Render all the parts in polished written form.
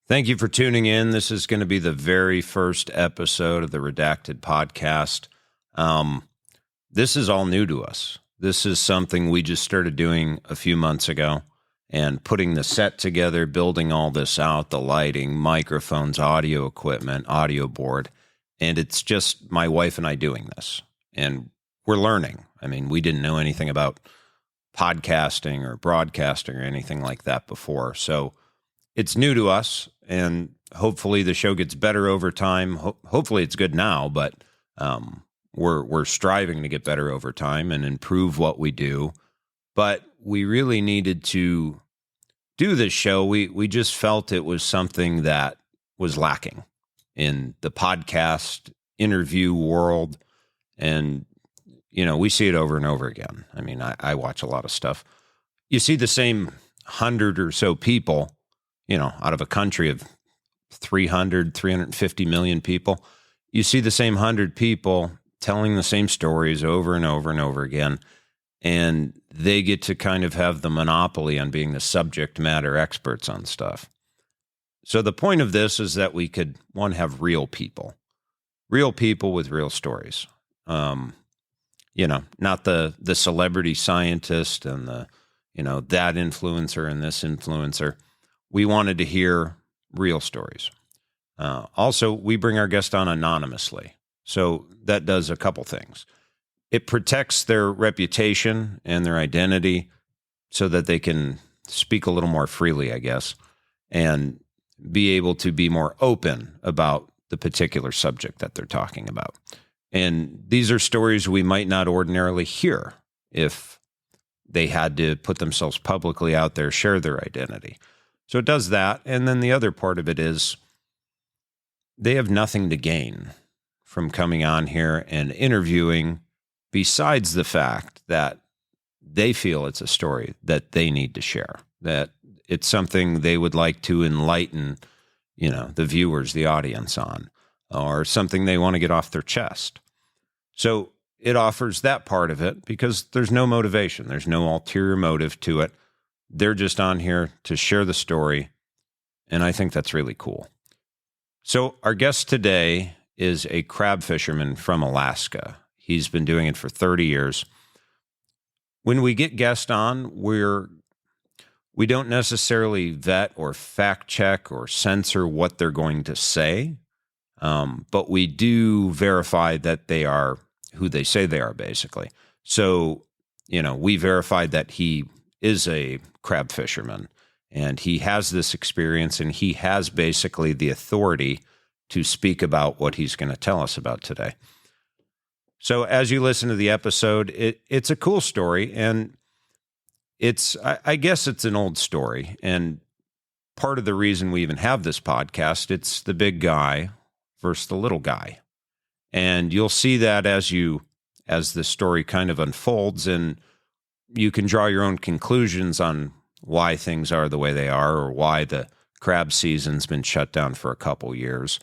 Thank you for tuning in. This is going to be the very first episode of the Redacted podcast. This is all new to us. This is something we just started doing a few months ago and putting the set together, building all this out, the lighting, microphones, audio equipment, audio board. And it's just my wife and I doing this. And we're learning. I mean, we didn't know anything about podcasting or broadcasting or anything like that before. So it's new to us, and hopefully the show gets better over time. Hopefully it's good now, but we're striving to get better over time and improve what we do. But we really needed to do this show. We just felt it was something that was lacking in the podcast interview world. And, you know, we see it over and over again. I mean, I watch a lot of stuff. You see the same 100 or so people, you know, out of a country of 350 million people, you see the same 100 people telling the same stories over and over and over again. And they get to kind of have the monopoly on being the subject matter experts on stuff. So the point of this is that we could, one, have real people with real stories. You know, not the celebrity scientist and the, you know, that influencer and this influencer. We wanted to hear real stories. Also, we bring our guest on anonymously. So that does a couple things. It protects their reputation and their identity so that they can speak a little more freely, I guess, and be able to be more open about the particular subject that they're talking about. And these are stories we might not ordinarily hear if they had to put themselves publicly out there, share their identity. So it does that. And then the other part of it is they have nothing to gain from coming on here and interviewing besides the fact that they feel it's a story that they need to share, that it's something they would like to enlighten, you know, the viewers, the audience on, or something they want to get off their chest. So it offers that part of it because there's no motivation. There's no ulterior motive to it. They're just on here to share the story, and I think that's really cool. So our guest today is a crab fisherman from Alaska. He's been doing it for 30 years. When we get guests on, we don't necessarily vet or fact check or censor what they're going to say, but we do verify that they are who they say they are, basically. So, you know, we verified that he is a crab fisherman and he has this experience and he has basically the authority to speak about what he's going to tell us about today. So as you listen to the episode, it's a cool story, and I guess it's an old story. And part of the reason we even have this podcast, it's the big guy versus the little guy. And you'll see that as the story kind of unfolds, and you can draw your own conclusions on why things are the way they are or why the crab season's been shut down for a couple years.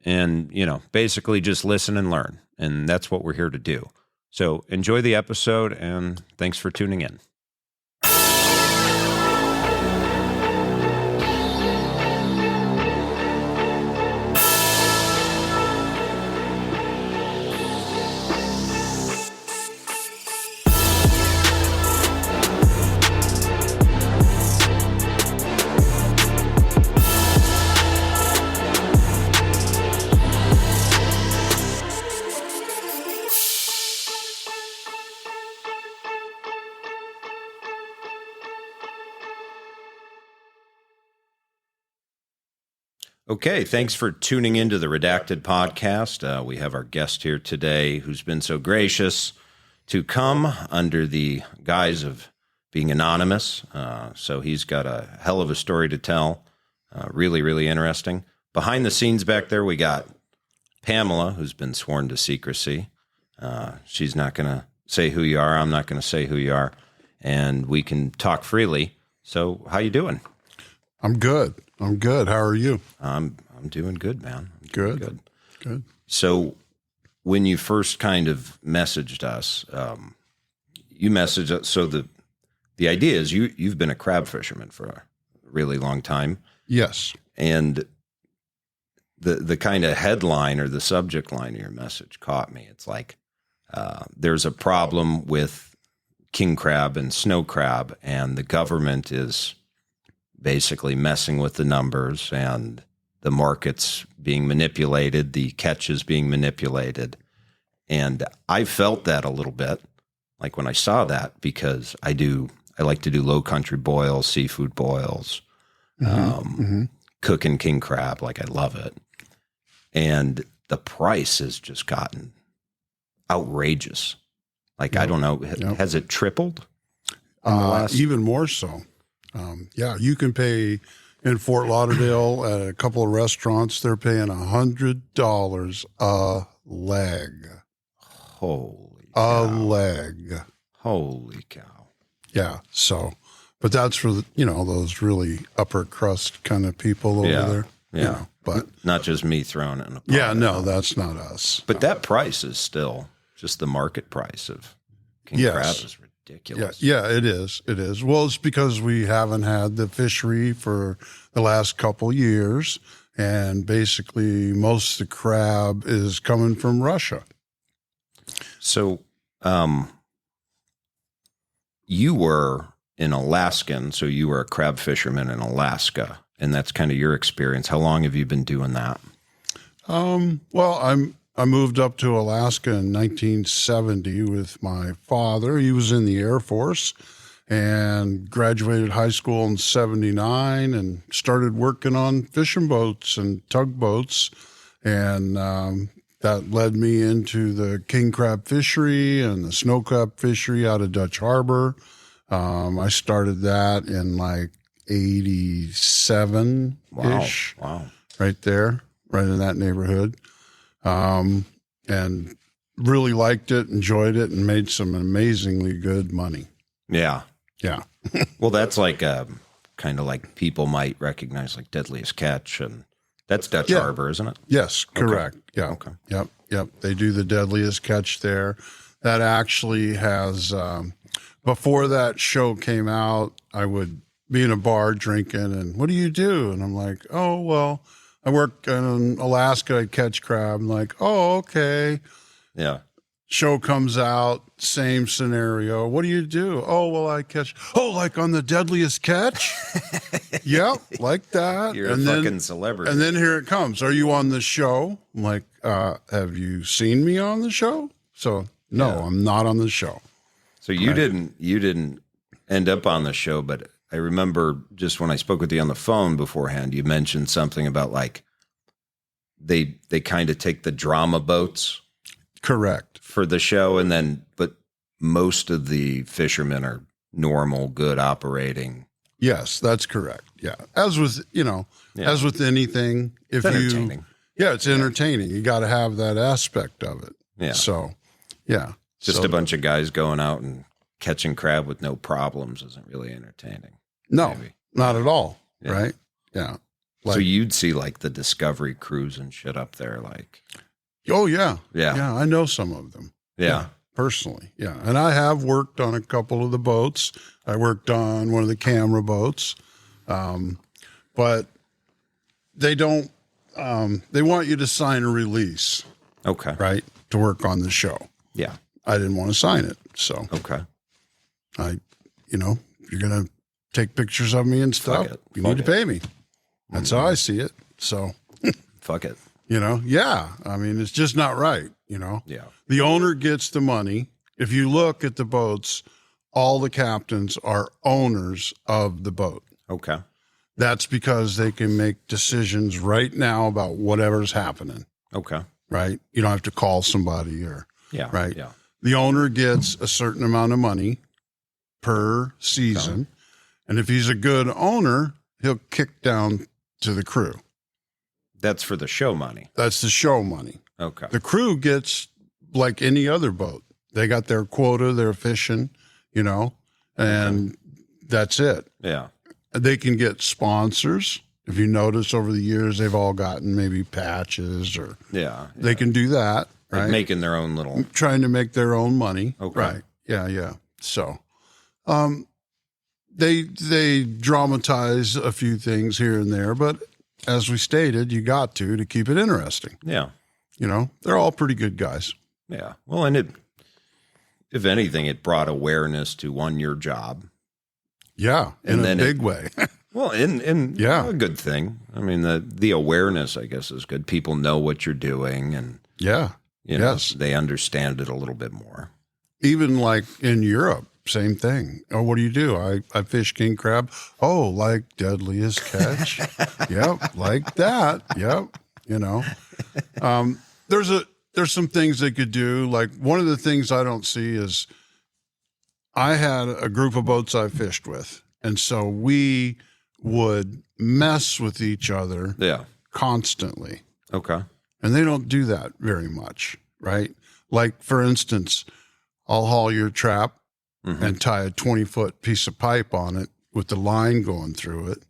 And, you know, basically just listen and learn. And that's what we're here to do. So enjoy the episode, and thanks for tuning in. Okay, thanks for tuning into the Redacted podcast. We have our guest here today who's been so gracious to come under the guise of being anonymous. So he's got a hell of a story to tell. Really, really interesting. Behind the scenes back there, we got Pamela, who's been sworn to secrecy. She's not going to say who you are. I'm not going to say who you are. And we can talk freely. So how you doing? I'm good. How are you? I'm doing good, man. Good. So when you first kind of messaged us, you messaged us. So the idea is you've been a crab fisherman for a really long time. Yes. And the kind of headline or the subject line of your message caught me. It's like, there's a problem with king crab and snow crab, and the government is basically messing with the numbers, and the market's being manipulated, the catch is being manipulated. And I felt that a little bit, like when I saw that, because I like to do low country boils, seafood boils, cooking king crab, like I love it. And the price has just gotten outrageous. Like, I don't know, has it tripled? Even more so. Yeah, you can pay in Fort Lauderdale at a couple of restaurants, they're paying $100 a leg. Holy cow. cow. A leg. Holy cow. Yeah, so, but that's for, those really upper crust kind of people over there. Yeah. But not just me throwing it in a pot. Yeah, no, that's not us. But that price is still just the market price of king crab is ridiculous. Yeah, it is. It is. Well, it's because we haven't had the fishery for the last couple years, and basically most of the crab is coming from Russia. So, you were an Alaskan, so you were a crab fisherman in Alaska, and that's kind of your experience. How long have you been doing that? Well, I moved up to Alaska in 1970 with my father. He was in the Air Force and graduated high school in 79 and started working on fishing boats and tugboats. And that led me into the king crab fishery and the snow crab fishery out of Dutch Harbor. I started that in like 87-ish. Wow. Right there, right in that neighborhood. And really liked it, enjoyed it, and made some amazingly good money. Yeah. Yeah. Well, that's like kind of like people might recognize like Deadliest Catch, and that's Dutch Harbor, isn't it? Yes, correct. Okay. Yeah. Okay. Yep. They do the Deadliest Catch there. That actually has, before that show came out, I would be in a bar drinking, and what do you do? And I'm like, oh, well, I work in Alaska, I catch crab. I'm like, oh, okay. Yeah. Show comes out, same scenario. What do you do? Oh, well, I catch. Oh, like on the Deadliest Catch? Yep, like that. You're a fucking celebrity. And then here it comes. Are you on the show? I'm like, have you seen me on the show? So, no, I'm not on the show. So you didn't end up on the show, but I remember just when I spoke with you on the phone beforehand, you mentioned something about like they kind of take the drama boats. Correct. For the show, and then, but most of the fishermen are normal, good operating. Yes, that's correct. Yeah. As with, as with anything, It's entertaining. It's entertaining. You got to have that aspect of it. Yeah. So, yeah. Just a bunch of guys going out and catching crab with no problems isn't really entertaining. No, maybe. Not at all. Yeah. Right. Yeah. So you'd see like the Discovery cruise and shit up there, like. Oh, yeah. Yeah. Yeah. I know some of them. Yeah. Personally. Yeah. And I have worked on a couple of the boats. I worked on one of the camera boats. But they don't, they want you to sign a release. Okay. Right. To work on the show. Yeah. I didn't want to sign it. So. Okay. You're going to take pictures of me and stuff. You need to pay me. That's how I see it. So. Fuck it. Yeah. I mean, it's just not right, Yeah. The owner gets the money. If you look at the boats, all the captains are owners of the boat. Okay. That's because they can make decisions right now about whatever's happening. Okay. Right? You don't have to call somebody right? Yeah. The owner gets a certain amount of money per season. Okay. And if he's a good owner, he'll kick down to the crew. That's for the show money. That's the show money. Okay. The crew gets like any other boat. They got their quota, they're fishing, and that's it. Yeah. They can get sponsors. If you notice over the years, they've all gotten maybe patches or they can do that. Right. Like making their own little. Trying to make their own money. Okay. Right. Yeah. Yeah. So, they dramatize a few things here and there, but as we stated, you got to keep it interesting. Yeah. They're all pretty good guys. Yeah. Well, and if anything, it brought awareness to your job. Yeah, in a big way. Well, in a good thing. I mean, the awareness, I guess, is good. People know what you're doing, and they understand it a little bit more. Even like in Europe, same thing. Oh, what do? I fish king crab. Oh, like deadliest catch. Yep, like that. Yep. There's some things they could do. Like one of the things I don't see is I had a group of boats I fished with, and so we would mess with each other constantly. Okay. And they don't do that very much, right? Like, for instance, I'll haul your trap and tie a 20-foot piece of pipe on it with the line going through it.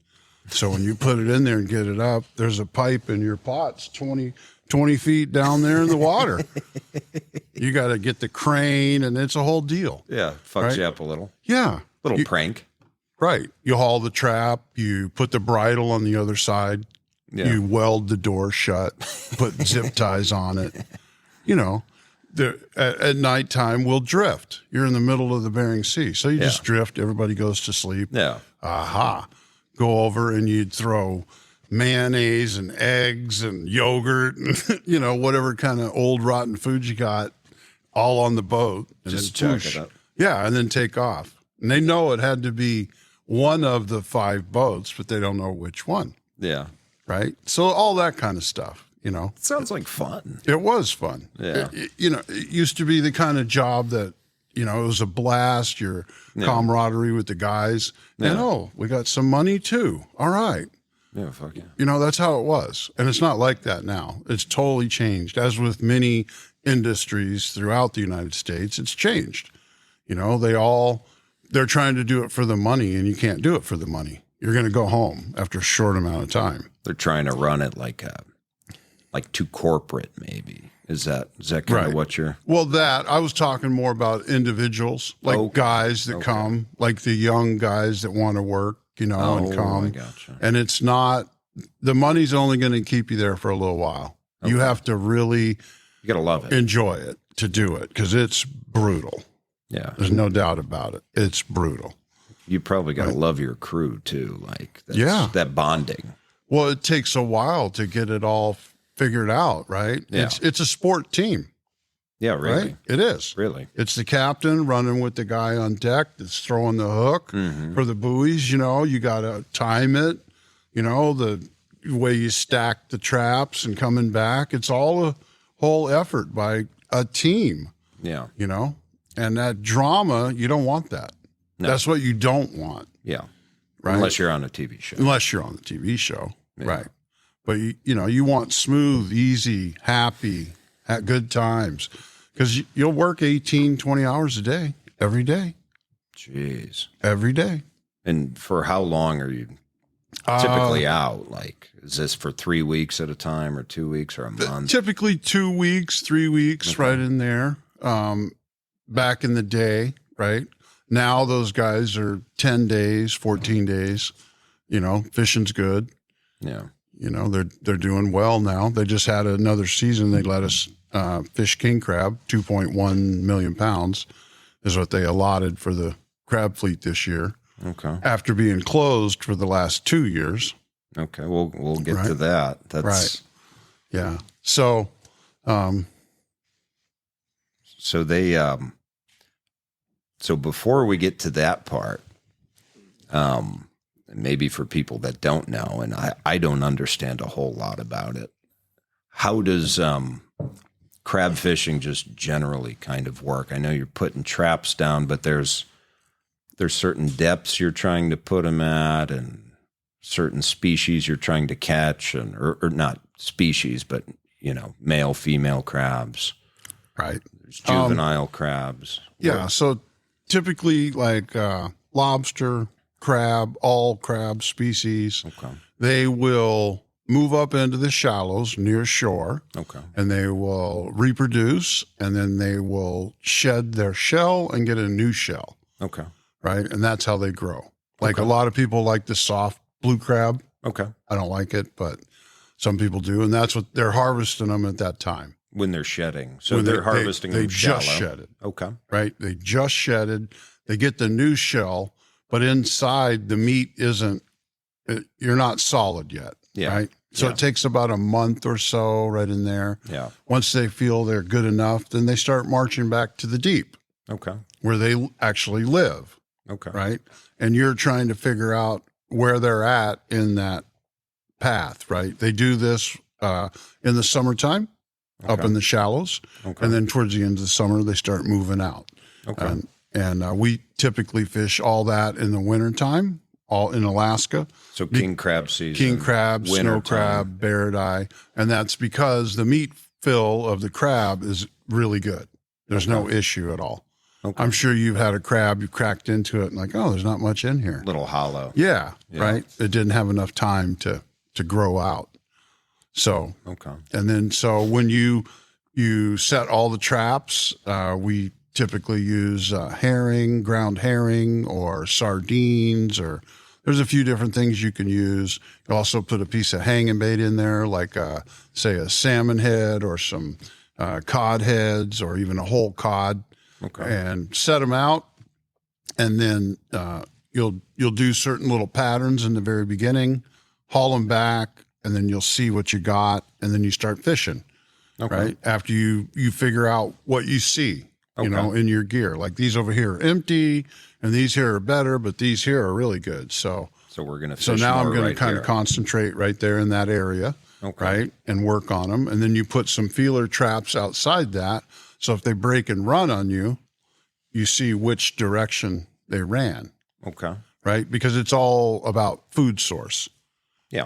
So when you put it in there and get it up, there's a pipe in your pots 20 feet down there in the water. You got to get the crane, and it's a whole deal. Yeah, fucks you up a little. Yeah. Little prank. Right. You haul the trap, you put the bridle on the other side, you weld the door shut, put zip ties on it. At nighttime, we'll drift. You're in the middle of the Bering Sea. So you just drift, everybody goes to sleep. Yeah. Aha. Go over and you'd throw mayonnaise and eggs and yogurt and, whatever kind of old rotten food you got all on the boat. And just chuck it up. Yeah, and then take off. And they know it had to be one of the 5 boats, but they don't know which one. Yeah. Right? So all that kind of stuff, It sounds like fun. It was fun. Yeah. It used to be the kind of job that, it was a blast, your camaraderie with the guys. Yeah. And, we got some money too. All right. Yeah, fuck yeah. That's how it was. And it's not like that now. It's totally changed. As with many industries throughout the United States, it's changed. They're trying to do it for the money, and you can't do it for the money. You're going to go home after a short amount of time. They're trying to run it like too corporate, maybe. Is that kind of what you're? Well, I was talking more about individuals, like guys that come, like the young guys that want to work, and come. I gotcha. And it's not, the money's only going to keep you there for a little while. Okay. You have to really, you got to love it, enjoy it to do it, because it's brutal. Yeah. There's no doubt about it. It's brutal. You probably got to love your crew too. That bonding. Well, it takes a while to get it all figured out, right? Yeah. It's a sport team. Yeah, really. Right? It is. Really. It's the captain running with the guy on deck that's throwing the hook for the buoys. You got to time it, the way you stack the traps and coming back. It's all a whole effort by a team. Yeah. And that drama, you don't want that. No. That's what you don't want. Yeah. Right. Unless you're on a TV show. Yeah. Right. But you want smooth, easy, happy, good times, because you'll work 18, 20 hours a day, every day. Jeez. Every day. And for how long are you typically out? Like, is this for 3 weeks at a time, or 2 weeks, or a month? Typically 2 weeks, 3 weeks, right in there. Back in the day, right? Now those guys are 10 days, 14 days. Fishing's good. Yeah. They're doing well now. They just had another season. They let us fish king crab, 2.1 million pounds is what they allotted for the crab fleet this year. Okay. After being closed for the last 2 years. Okay. We'll get to that. That's right. Yeah. So, so they, so before we get to that part, maybe for people that don't know, and I don't understand a whole lot about it, how does crab fishing just generally kind of work? I know you're putting traps down, but there's certain depths you're trying to put them at, and certain species you're trying to catch, and or not species, but male, female crabs. Right. There's juvenile crabs. Yeah. So typically, like lobster, crab, all crab species, they will move up into the shallows near shore. Okay. And they will reproduce, and then they will shed their shell and get a new shell. Okay. Right. And that's how they grow. Like a lot of people like the soft blue crab. Okay. I don't like it, but some people do. And that's what they're harvesting them at that time. When they're shedding. So When they're harvesting they them shallow. just shedded. Okay. Right? They just shedded. They get the new shell, but inside the meat isn't, you're not solid yet. Yeah. Right? So it takes about a month or so right in there. Yeah. Once they feel they're good enough, then they start marching back to the deep. Okay. Where they actually live. Okay. Right? And you're trying to figure out where they're at in that path, right? They do this in the summertime, up in the shallows. Okay. And then towards the end of the summer, they start moving out. Okay. And we typically fish all that in the wintertime, all in Alaska. So king crab season. King crab, snow crab, barred-eye. And that's because the meat fill of the crab is really good. There's no issue at all. Okay. I'm sure you've had a crab, you cracked into it and like, oh, there's not much in here. Little hollow. Yeah, right? It didn't have enough time to grow out. So, and then so when you set all the traps, we typically use herring, ground herring, or sardines, or there's a few different things you can use. You also put a piece of hanging bait in there, like say a salmon head or some cod heads, or even a whole cod. Okay. And set them out, and then you'll do certain little patterns in the very beginning, haul them back, and then you'll see what you got, and then you start fishing. Okay. Right after you figure out what you see, you know, in your gear. Like these over here are empty, and these here are better, but these here are really good. So we're gonna. Fish so now I'm going right to kind of concentrate right there in that area, right, and work on them, and then you put some feeler traps outside that. So if they break and run on you, you see which direction they ran. Okay. Right? Because it's all about food source. Yeah.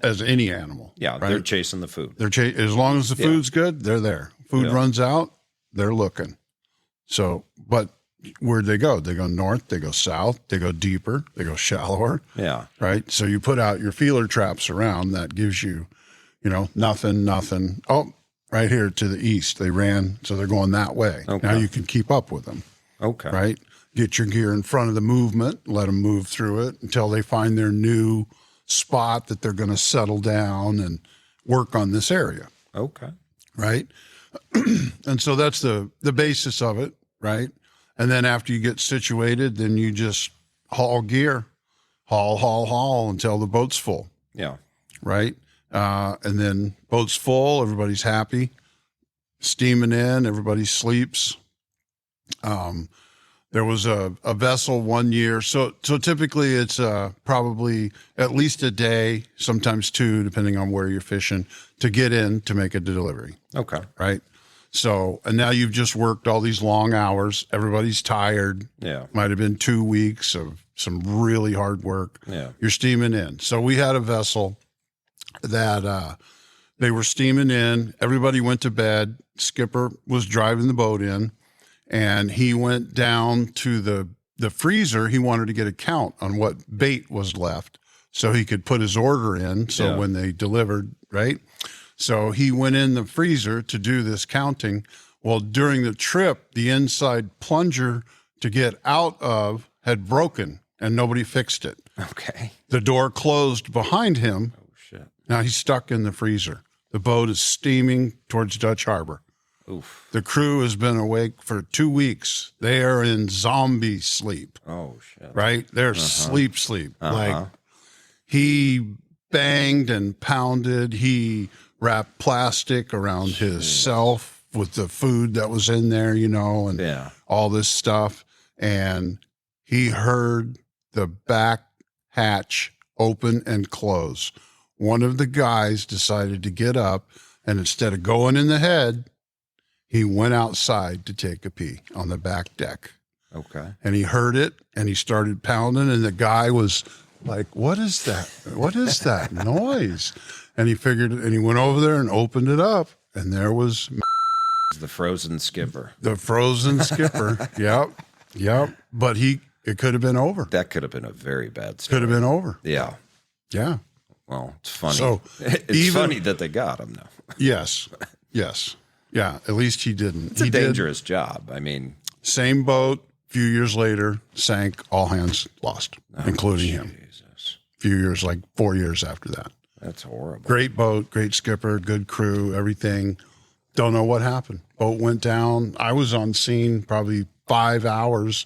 As any animal. Yeah. Right? They're chasing the food. As long as the food's good, they're there. Food runs out, they're looking. So, but where'd they go? They go north, they go south, they go deeper, they go shallower. Yeah. Right? So you put out your feeler traps around, that gives you, nothing. Oh, right here to the east. They ran, so they're going that way. Okay. Now you can keep up with them. Okay. Right? Get your gear in front of the movement, let them move through it until they find their new spot that they're going to settle down and work on this area. Okay. Right? And so that's the basis of it, right? And then after you get situated, then you just haul gear, haul until the boat's full. Yeah. Right? And then boat's full, everybody's happy, steaming in, everybody sleeps. There was a vessel one year. So typically it's probably at least a day, sometimes two, depending on where you're fishing, to get in to make a delivery. Okay. Right. So, and now you've just worked all these long hours. Everybody's tired. Yeah. Might have been 2 weeks of some really hard work. Yeah. You're steaming in. So we had a vessel that they were steaming in. Everybody went to bed. Skipper was driving the boat in, and he went down to the freezer. He wanted to get a count on what bait was left so he could put his order in. So when they delivered, right? So he went in the freezer to do this counting. Well, during the trip, the inside plunger to get out of had broken and nobody fixed it. Okay. The door closed behind him. Oh, shit. Now he's stuck in the freezer. The boat is steaming towards Dutch Harbor. Oof. The crew has been awake for 2 weeks. They are in zombie sleep. Oh, shit. Right? They're sleep. Like he banged and pounded. He wrapped plastic around himself with the food that was in there, and all this stuff. And he heard the back hatch open and close. One of the guys decided to get up, and instead of going in the head, he went outside to take a pee on the back deck. Okay. And he heard it, and he started pounding, and the guy was like, what is that? What is that noise? And he figured it, and he went over there and opened it up, and there was the frozen skipper. The frozen skipper. Yep. But it could have been over. That could have been a very bad story. Could have been over. Yeah. Yeah. Well, it's funny. So it's funny that they got him, though. Yes. Yeah. At least he didn't. It's a dangerous job. I mean, same boat, few years later, sank, all hands lost, including him. A few years, like 4 years after that. That's horrible. Great boat, great skipper, good crew, everything. Don't know what happened. Boat went down. I was on scene probably 5 hours.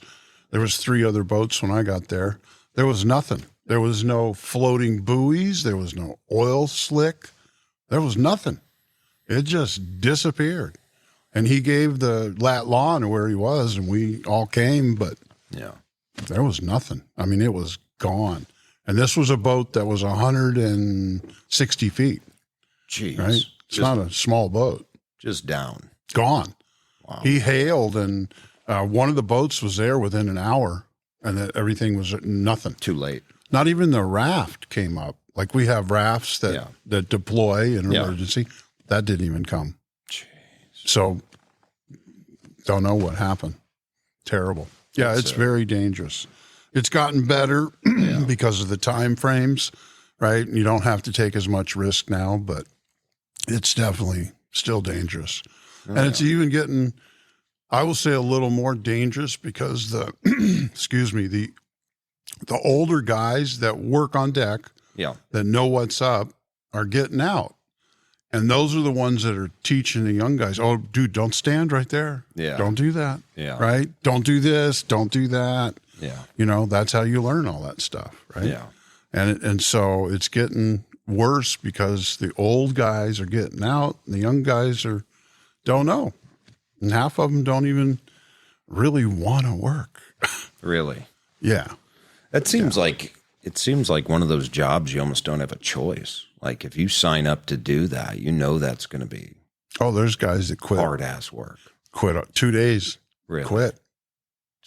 There was 3 other boats when I got there. There was nothing. There was no floating buoys. There was no oil slick. There was nothing. It just disappeared. And he gave the lat law to where he was, and we all came, but there was nothing. I mean, it was gone. And this was a boat that was 160 feet. Jeez. Right? It's not a small boat. Just down. Gone. Wow. He hailed, and one of the boats was there within an hour, and that everything was nothing. Too late. Not even the raft came up. Like we have rafts that deploy in an emergency. That didn't even come. Jeez. So don't know what happened. Terrible. Yeah, it's very dangerous. It's gotten better because of the time frames, right? You don't have to take as much risk now, but it's definitely still dangerous. And it's even getting, I will say, a little more dangerous because the, the older guys that work on deck, that know what's up, are getting out. And those are the ones that are teaching the young guys, oh, dude, don't stand right there. Yeah. Don't do that. Yeah. Right? Don't do this. Don't do that. Yeah. You know, that's how you learn all that stuff, right? Yeah. And so it's getting worse because the old guys are getting out and the young guys don't know. And half of them don't even really want to work. Really? Yeah. It seems like one of those jobs you almost don't have a choice. Like if you sign up to do that, you know that's going to be there's guys that quit. Hard ass work. Quit 2 days. Really? Quit.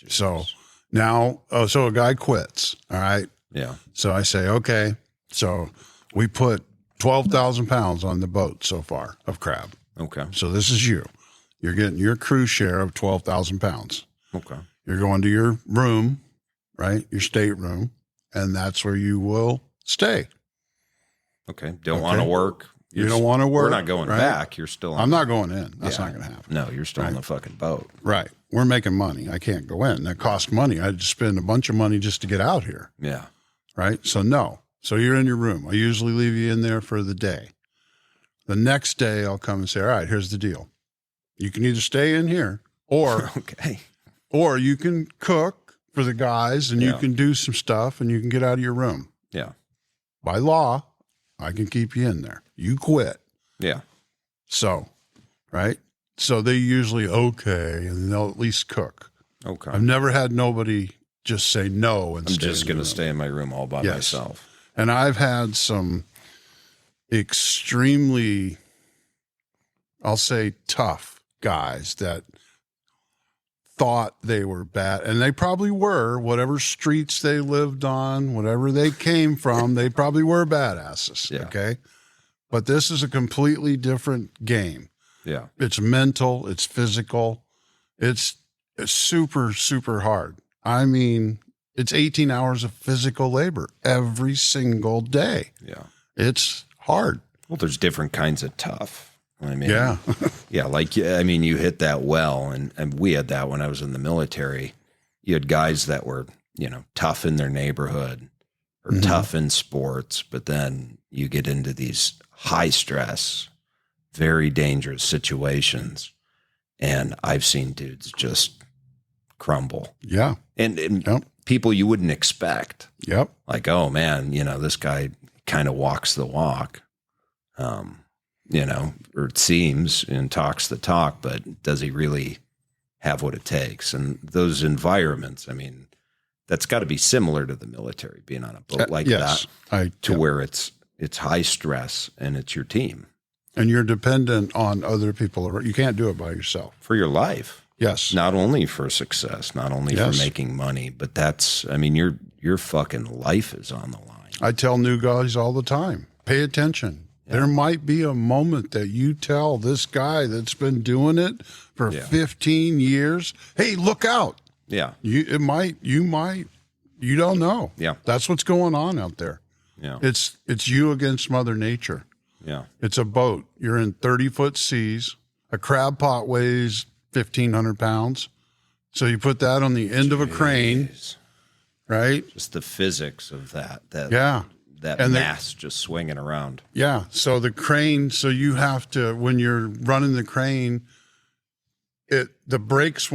Jeez. So now, so a guy quits. All right. Yeah. So I say, okay. So we put 12,000 pounds on the boat so far of crab. Okay. So this is you. You're getting your crew share of 12,000 pounds. Okay. You're going to your room, right? Your stateroom, and that's where you will stay. Okay. Don't want to work. You don't want to work. We're not going back. You're still on. I'm not going in. That's not going to happen. No, you're still on the fucking boat. Right. We're making money. I can't go in. That costs money. I had to spend a bunch of money just to get out here. Yeah. Right. So no. So you're in your room. I usually leave you in there for the day. The next day I'll come and say, all right, here's the deal. You can either stay in here or or you can cook for the guys and you can do some stuff and you can get out of your room. Yeah. By law, I can keep you in there. You quit. Yeah. So, right? So they usually, and they'll at least cook. Okay. I've never had nobody just say no and I'm just going to stay in my room all by myself. And I've had some extremely, I'll say, tough guys that thought they were bad, and they probably were. Whatever streets they lived on, whatever they came from, they probably were badasses. Yeah. Okay, but this is a completely different game. Yeah, it's mental, it's physical, it's super, super hard. I mean, it's 18 hours of physical labor every single day. Yeah, it's hard. Well, there's different kinds of tough. I mean, you hit that well. And we had that when I was in the military. You had guys that were, tough in their neighborhood or tough in sports, but then you get into these high stress, very dangerous situations. And I've seen dudes just crumble. Yeah. And people you wouldn't expect. Yep. Like, oh man, this guy kind of walks the walk. Or it seems and talks the talk, but does he really have what it takes? And those environments, I mean, that's got to be similar to the military, being on a boat like that, where it's high stress and it's your team. And you're dependent on other people. You can't do it by yourself. For your life. Yes. Not only for success, not only for making money, but your fucking life is on the line. I tell new guys all the time, pay attention. There might be a moment that you tell this guy that's been doing it for 15 years, hey, look out. Yeah. You don't know. Yeah. That's what's going on out there. Yeah. It's you against Mother Nature. Yeah. It's a boat. You're in 30-foot seas. A crab pot weighs 1,500 pounds. So you put that on the end of a crane, right? Just the physics of that. Yeah. That And mass just swinging around. Yeah. So the crane, so you have to, when you're running the crane, the brakes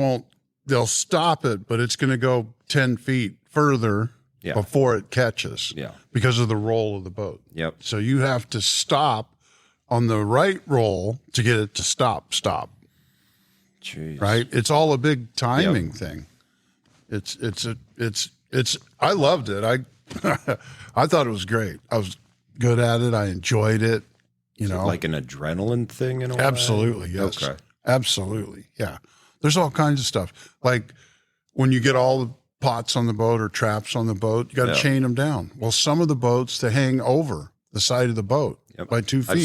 they'll stop it, but it's going to go 10 feet further before it catches because of the roll of the boat. Yep. So you have to stop on the right roll to get it to stop. Jeez. Right. It's all a big timing thing. I loved it. I thought it was great. I was good at it. I enjoyed it. You know, like an adrenaline thing in a way? Absolutely. Yes. Okay. Absolutely. Yeah. There's all kinds of stuff. Like when you get all the pots on the boat or traps on the boat, you got to chain them down. Well, some of the boats, they hang over the side of the boat by 2 feet. I've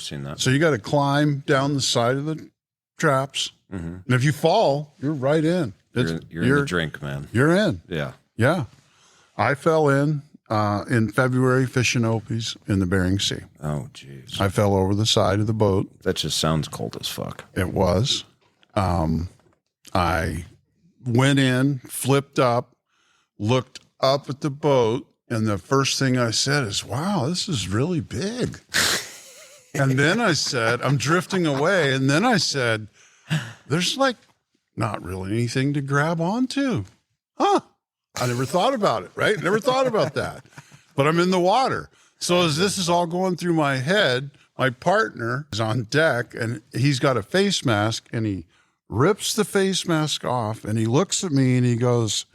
seen that. So you got to climb down the side of the traps. Mm-hmm. And if you fall, you're right in. You're in the drink, man. You're in. Yeah. Yeah. I fell in February fishing Opies in the Bering Sea. Oh, jeez. I fell over the side of the boat. That just sounds cold as fuck. It was. I went in, flipped up, looked up at the boat, and the first thing I said is, wow, this is really big. And then I said, I'm drifting away. And then I said, there's like not really anything to grab onto. Huh? I never thought about it, right? Never thought about that. But I'm in the water. So as this is all going through my head, my partner is on deck and he's got a face mask and he rips the face mask off and he looks at me and he goes,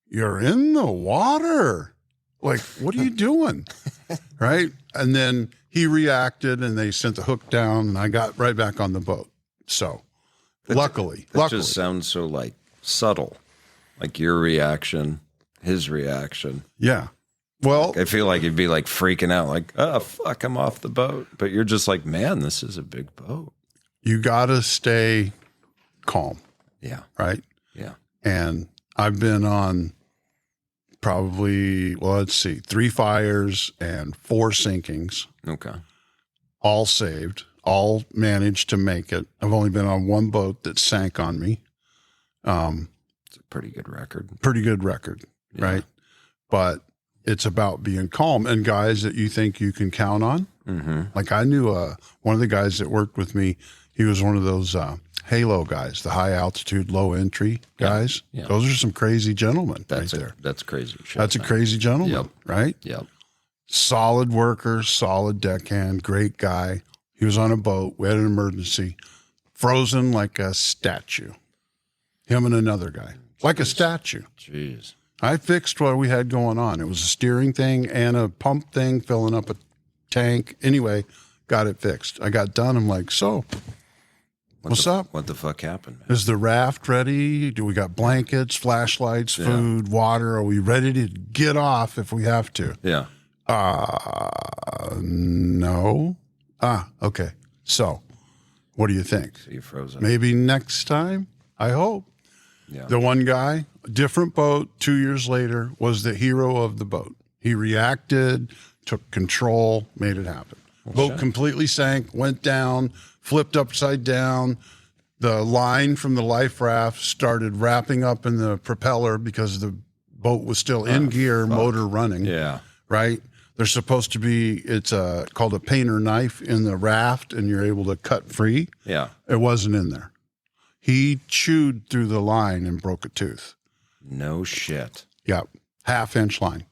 "You're in the water. Like, what are you doing?" Right? And then he reacted and they sent the hook down and I got right back on the boat. So luckily. That just sounds so like subtle. Like your reaction, his reaction. Yeah. Well, I feel like you'd be like freaking out, like, oh, fuck, I'm off the boat. But you're just like, man, this is a big boat. You got to stay calm. Yeah. Right? Yeah. And I've been on probably, 3 fires and 4 sinkings. Okay. All saved, all managed to make it. I've only been on one boat that sank on me. It's a pretty good record. Right? But it's about being calm and guys that you think you can count on. Mm-hmm. Like I knew one of the guys that worked with me, he was one of those halo guys, the high altitude, low entry guys. Yeah. Yeah. Those are some crazy gentlemen right there. That's crazy shit. That's a crazy gentleman, right? Yep. Solid worker, solid deckhand, great guy. He was on a boat. We had an emergency. Frozen like a statue. Him and another guy. Like a statue. Jeez. I fixed what we had going on. It was a steering thing and a pump thing filling up a tank. Anyway, got it fixed. I got done. I'm like, so what's up? What the fuck happened, man? Is the raft ready? Do we got blankets, flashlights, food, water? Are we ready to get off if we have to? Yeah. No. Okay. So what do you think? So you frozen. Maybe next time? I hope. Yeah. The one guy, different boat, 2 years later, was the hero of the boat. He reacted, took control, made it happen. Boat completely sank, went down, flipped upside down. The line from the life raft started wrapping up in the propeller because the boat was still in gear, motor running. Yeah. Right? There's supposed to be, it's called a painter knife in the raft, and you're able to cut free. Yeah. It wasn't in there. He chewed through the line and broke a tooth. No shit. Yep. 1/2-inch line.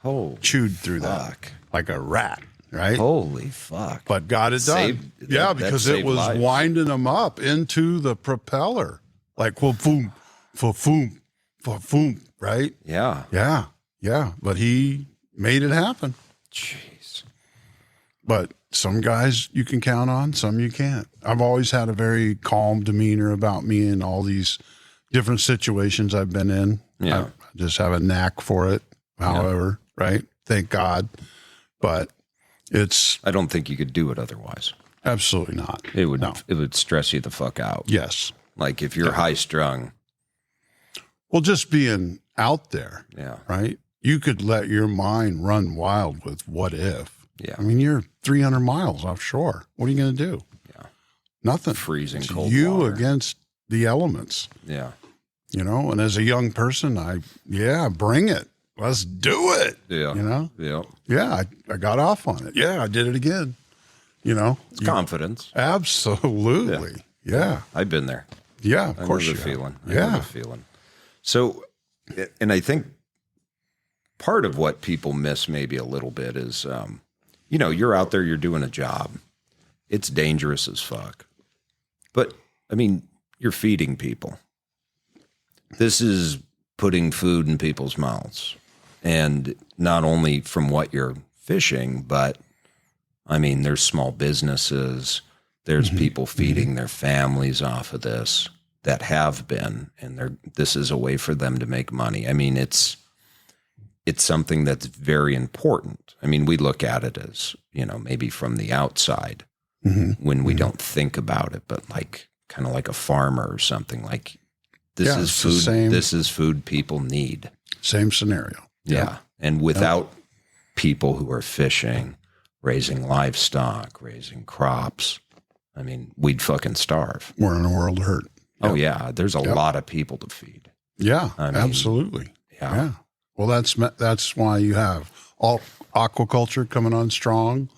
Holy chewed through fuck. that like a rat, right? Holy fuck. But got it done. Because it was lives. Winding them up into the propeller. Like, boom, boom, right? Yeah. Yeah. But he made it happen. Jeez. But some guys you can count on, some you can't. I've always had a very calm demeanor about me in all these different situations I've been in. Yeah. I just have a knack for it, however, right? Thank God. But I don't think you could do it otherwise. Absolutely not. It would stress you the fuck out. Yes. Like if you're high strung. Well, just being out there. Yeah. Right? You could let your mind run wild with what if. Yeah. I mean, you're 300 miles offshore. What are you going to do? Yeah. Nothing. Freezing it's cold you water. Against the elements. Yeah. you know, and as a young person, bring it. Let's do it. Yeah. You know? Yeah. Yeah. I got off on it. Yeah. I did it again. You know? It's confidence. Absolutely. Yeah. I've been there. Yeah. Of course I know you the feeling. have. I know Yeah. the feeling. So, and I think part of what people miss maybe a little bit is, you know, you're out there, you're doing a job. It's dangerous as fuck. But, I mean, you're feeding people. This is putting food in people's mouths. And not only from what you're fishing, but, I mean, there's small businesses. There's people feeding their families off of this that have been. And this is a way for them to make money. I mean, it's something that's very important. I mean, we look at it as, you know, maybe from the outside when we don't think about it, but like kind of like a farmer or something. Like this is food. This is food people need. Same scenario. Yeah. And without people who are fishing, raising livestock, raising crops, I mean, we'd fucking starve. We're in a world of hurt. Oh yeah. There's a lot of people to feed. Yeah, I mean, absolutely. Yeah. Well, that's why you have all aquaculture coming on strong.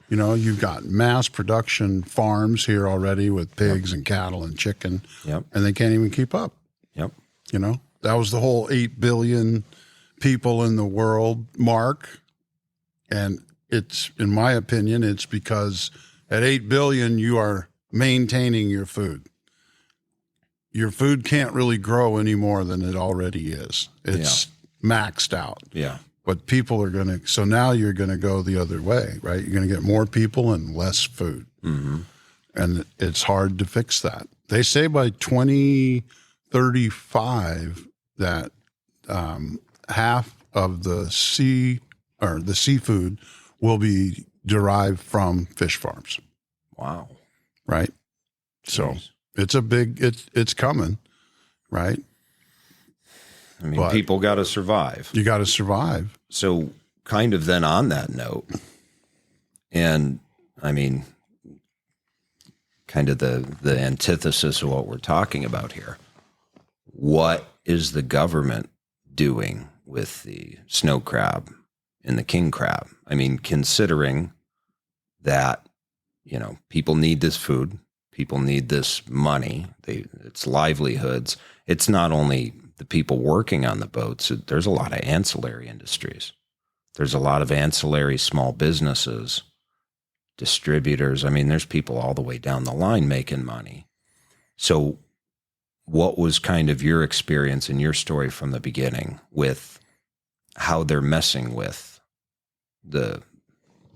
You know, you've got mass production farms here already with pigs and cattle and chicken, and they can't even keep up. Yep. You know, that was the whole 8 billion people in the world mark. And it's, in my opinion, it's because at 8 billion, you are maintaining your food. Your food can't really grow any more than it already is. It's maxed out. Yeah. But people are going to, so now you're going to go the other way, right? You're going to get more people and less food. Mm-hmm. And it's hard to fix that. They say by 2035 that half of the seafood will be derived from fish farms. Wow. Right? So it's a big, it's coming, right? I mean, people got to survive. You got to survive. So kind of then on that note, and I mean, kind of the antithesis of what we're talking about here. What is the government doing with the snow crab and the king crab? I mean, considering that, you know, people need this food, people need this money, it's livelihoods. It's not only the people working on the boats, there's a lot of ancillary industries. There's a lot of ancillary small businesses, distributors. I mean, there's people all the way down the line making money. So what was kind of your experience and your story from the beginning with how they're messing with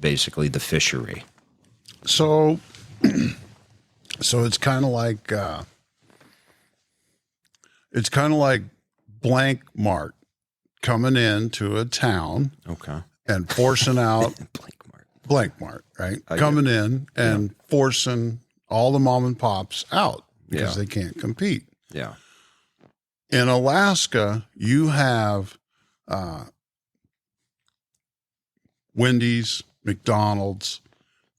basically the fishery? So it's kind of like, Blank Mart coming into a town, and forcing out Blank Mart, right? Coming in and forcing all the mom and pops out because they can't compete. Yeah. In Alaska, you have Wendy's, McDonald's.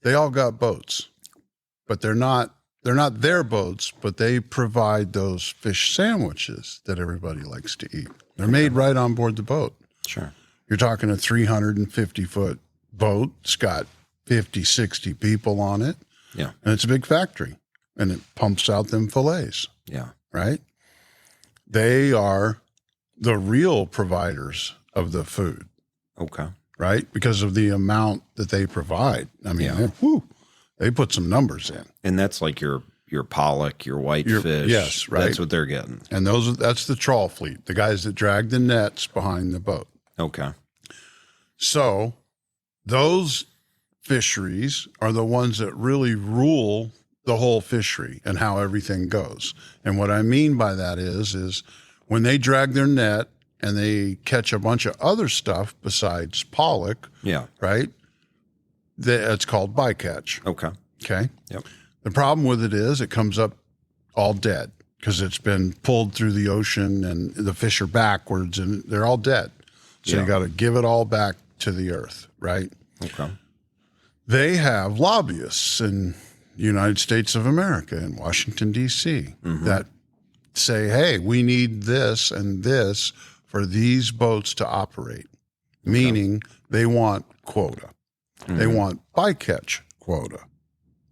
They all got boats, but they're not their boats, but they provide those fish sandwiches that everybody likes to eat. They're made right on board the boat. Sure. You're talking a 350-foot boat. It's got 50, 60 people on it. Yeah. And it's a big factory, and it pumps out them fillets. Yeah. Right? They are the real providers of the food. Okay. Right? Because of the amount that they provide. I mean, they put some numbers in. And that's like your pollock, your whitefish. Yes, right. That's what they're getting. And that's the trawl fleet, the guys that drag the nets behind the boat. Okay. So those fisheries are the ones that really rule the whole fishery and how everything goes. And what I mean by that is when they drag their net and they catch a bunch of other stuff besides pollock, right? It's called bycatch. Okay. Yep. The problem with it is it comes up all dead because it's been pulled through the ocean and the fish are backwards and they're all dead. So you got to give it all back to the earth, right? Okay. They have lobbyists in the United States of America in Washington, D.C. that say, hey, we need this and this for these boats to operate, meaning they want quota. They want bycatch quota,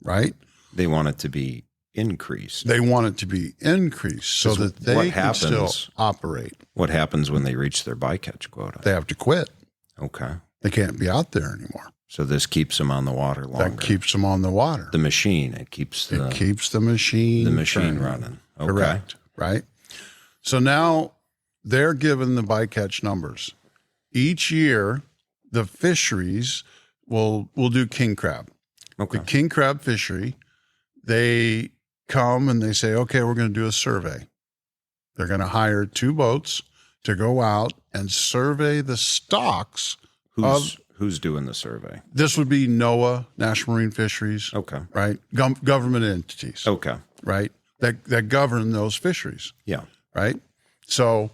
right? They want it to be increased. They want it to be increased so that they can still operate. What happens when they reach their bycatch quota? They have to quit. Okay. They can't be out there anymore. So this keeps them on the water longer. That keeps them on the water. The machine, it keeps the machine running. Okay. Correct, right? So now they're given the bycatch numbers. Each year, the fisheries will do king crab. Okay. The king crab fishery, they come and they say, okay, we're going to do a survey. They're going to hire 2 boats to go out and survey the stocks. Who's doing the survey? This would be NOAA, National Marine Fisheries. Okay. Right? Government entities. Okay. Right? That govern those fisheries. Yeah. Right? So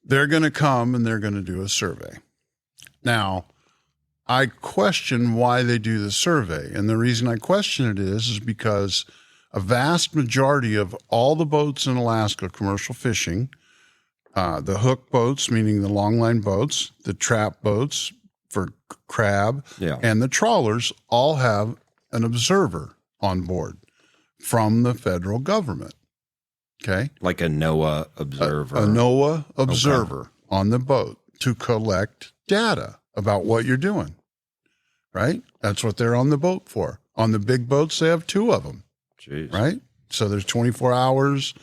they're going to come and they're going to do a survey. Now, I question why they do the survey. And the reason I question it is because a vast majority of all the boats in Alaska, commercial fishing, the hook boats, meaning the longline boats, the trap boats for crab, and the trawlers all have an observer on board from the federal government. Okay? Like a NOAA observer. A NOAA observer on the boat to collect data about what you're doing. Right? That's what they're on the boat for. On the big boats, they have 2 of them. Jeez. Right? So there's 24 hours.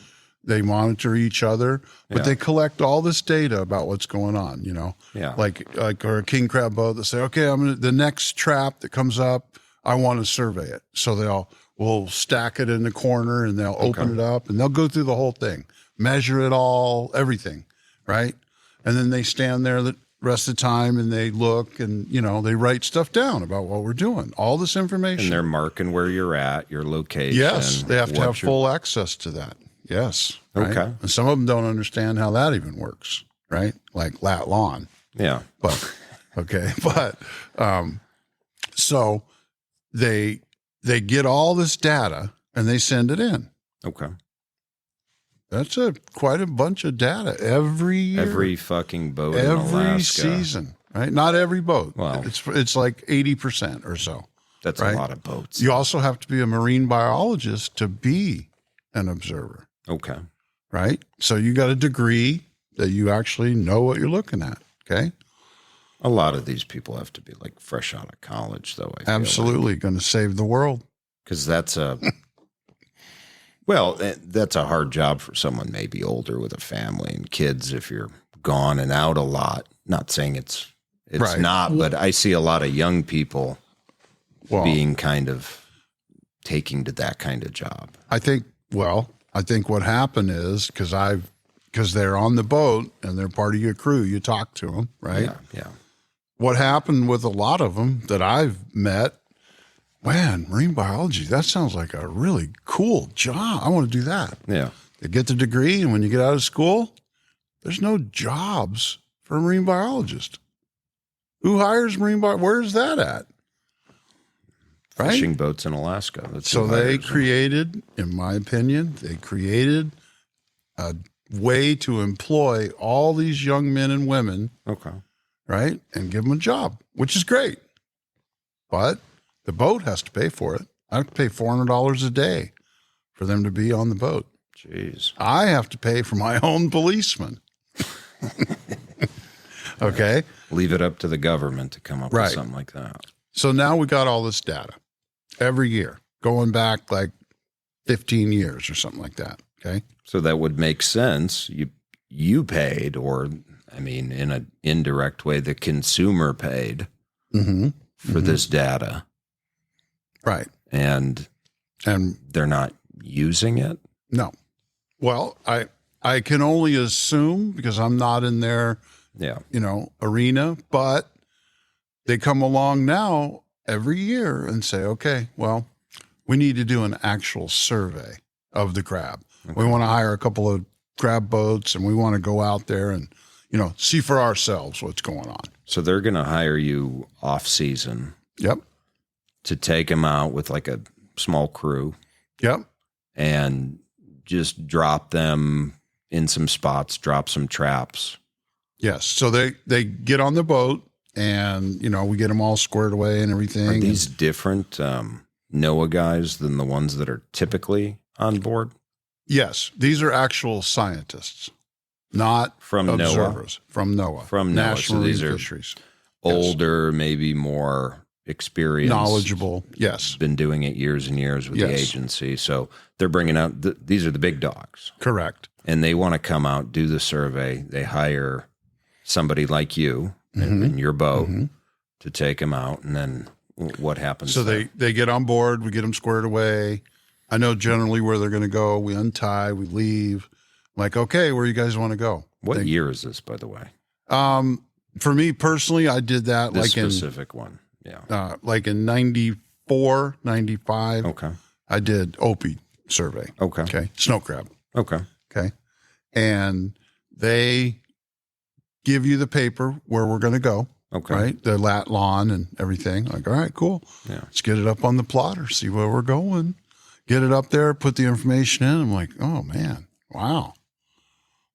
They monitor each other, but they collect all this data about what's going on, you know? Yeah. Like or a king crab boat that say, okay, the next trap that comes up, I want to survey it. So we'll stack it in the corner and they'll open it up and they'll go through the whole thing, measure it all, everything. Right? And then they stand there the rest of the time and they look and, you know, they write stuff down about what we're doing, all this information. And they're marking where you're at, your location. Yes. They have to have full access to that. Yes. Right? Okay. And some of them don't understand how that even works, right? Like lat lawn. Yeah. But okay. But so they get all this data and they send it in. Okay. That's quite a bunch of data every year. Every fucking boat in Alaska. Every season, right? Not every boat. Well, it's like 80% or so. That's right? a lot of boats. You also have to be a marine biologist to be an observer. Okay. Right? So you got a degree that you actually know what you're looking at. Okay. A lot of these people have to be like fresh out of college, though. Absolutely. Going to save the world. Because that's that's a hard job for someone maybe older with a family and kids if you're gone and out a lot. Not saying it's right. Not, but I see a lot of young people being kind of taking to that kind of job. I think what happened is because they're on the boat and they're part of your crew, you talk to them, right? Yeah. What happened with a lot of them that I've met, man, marine biology, that sounds like a really cool job. I want to do that. Yeah. They get the degree, and when you get out of school, there's no jobs for a marine biologist. Who hires marine biologist? Where's that at? Right? Fishing boats in Alaska. So they created, in my opinion, a way to employ all these young men and women, right, and give them a job, which is great. But the boat has to pay for it. I have to pay $400 a day for them to be on the boat. Jeez. I have to pay for my own policeman. Okay. Leave it up to the government to come up with something like that. So now we got all this data every year, going back like 15 years or something like that. Okay. So that would make sense. You paid, or I mean, in an indirect way, the consumer paid for this data. Right. And they're not using it? No. Well, I can only assume because I'm not in their arena, but they come along now every year and say, okay, well, we need to do an actual survey of the crab. Okay. We want to hire a couple of crab boats and we want to go out there and, see for ourselves what's going on. So they're going to hire you off season. Yep. To take them out with like a small crew. Yep. And just drop them in some spots, drop some traps. Yes. So they get on the boat and, we get them all squared away and everything. Are these different NOAA guys than the ones that are typically on board? Yes. These are actual scientists, not from observers. NOAA. From NOAA. From NOAA. National So these Marine are Fisheries. older, maybe more experienced. Knowledgeable. Yes. Been doing it years and years with the agency. So they're bringing out, these are the big dogs. Correct. And they want to come out, do the survey. They hire somebody like you in your boat to take them out. And then what happens? So they get on board. We get them squared away. I know generally where they're going to go. We untie, we leave. I'm like, okay, where you guys want to go? What year is this, by the way? For me personally, I did that This like specific one. Yeah. Like in 94, 95. Okay. I did Opie survey. Okay. Okay. Snow crab. Okay. Okay. And they give you the paper where we're going to go. Okay. Right. The lat lawn and everything. Like, all right, cool. Yeah. Let's get it up on the plotter, see where we're going. Get it up there, put the information in. I'm like, oh man, wow.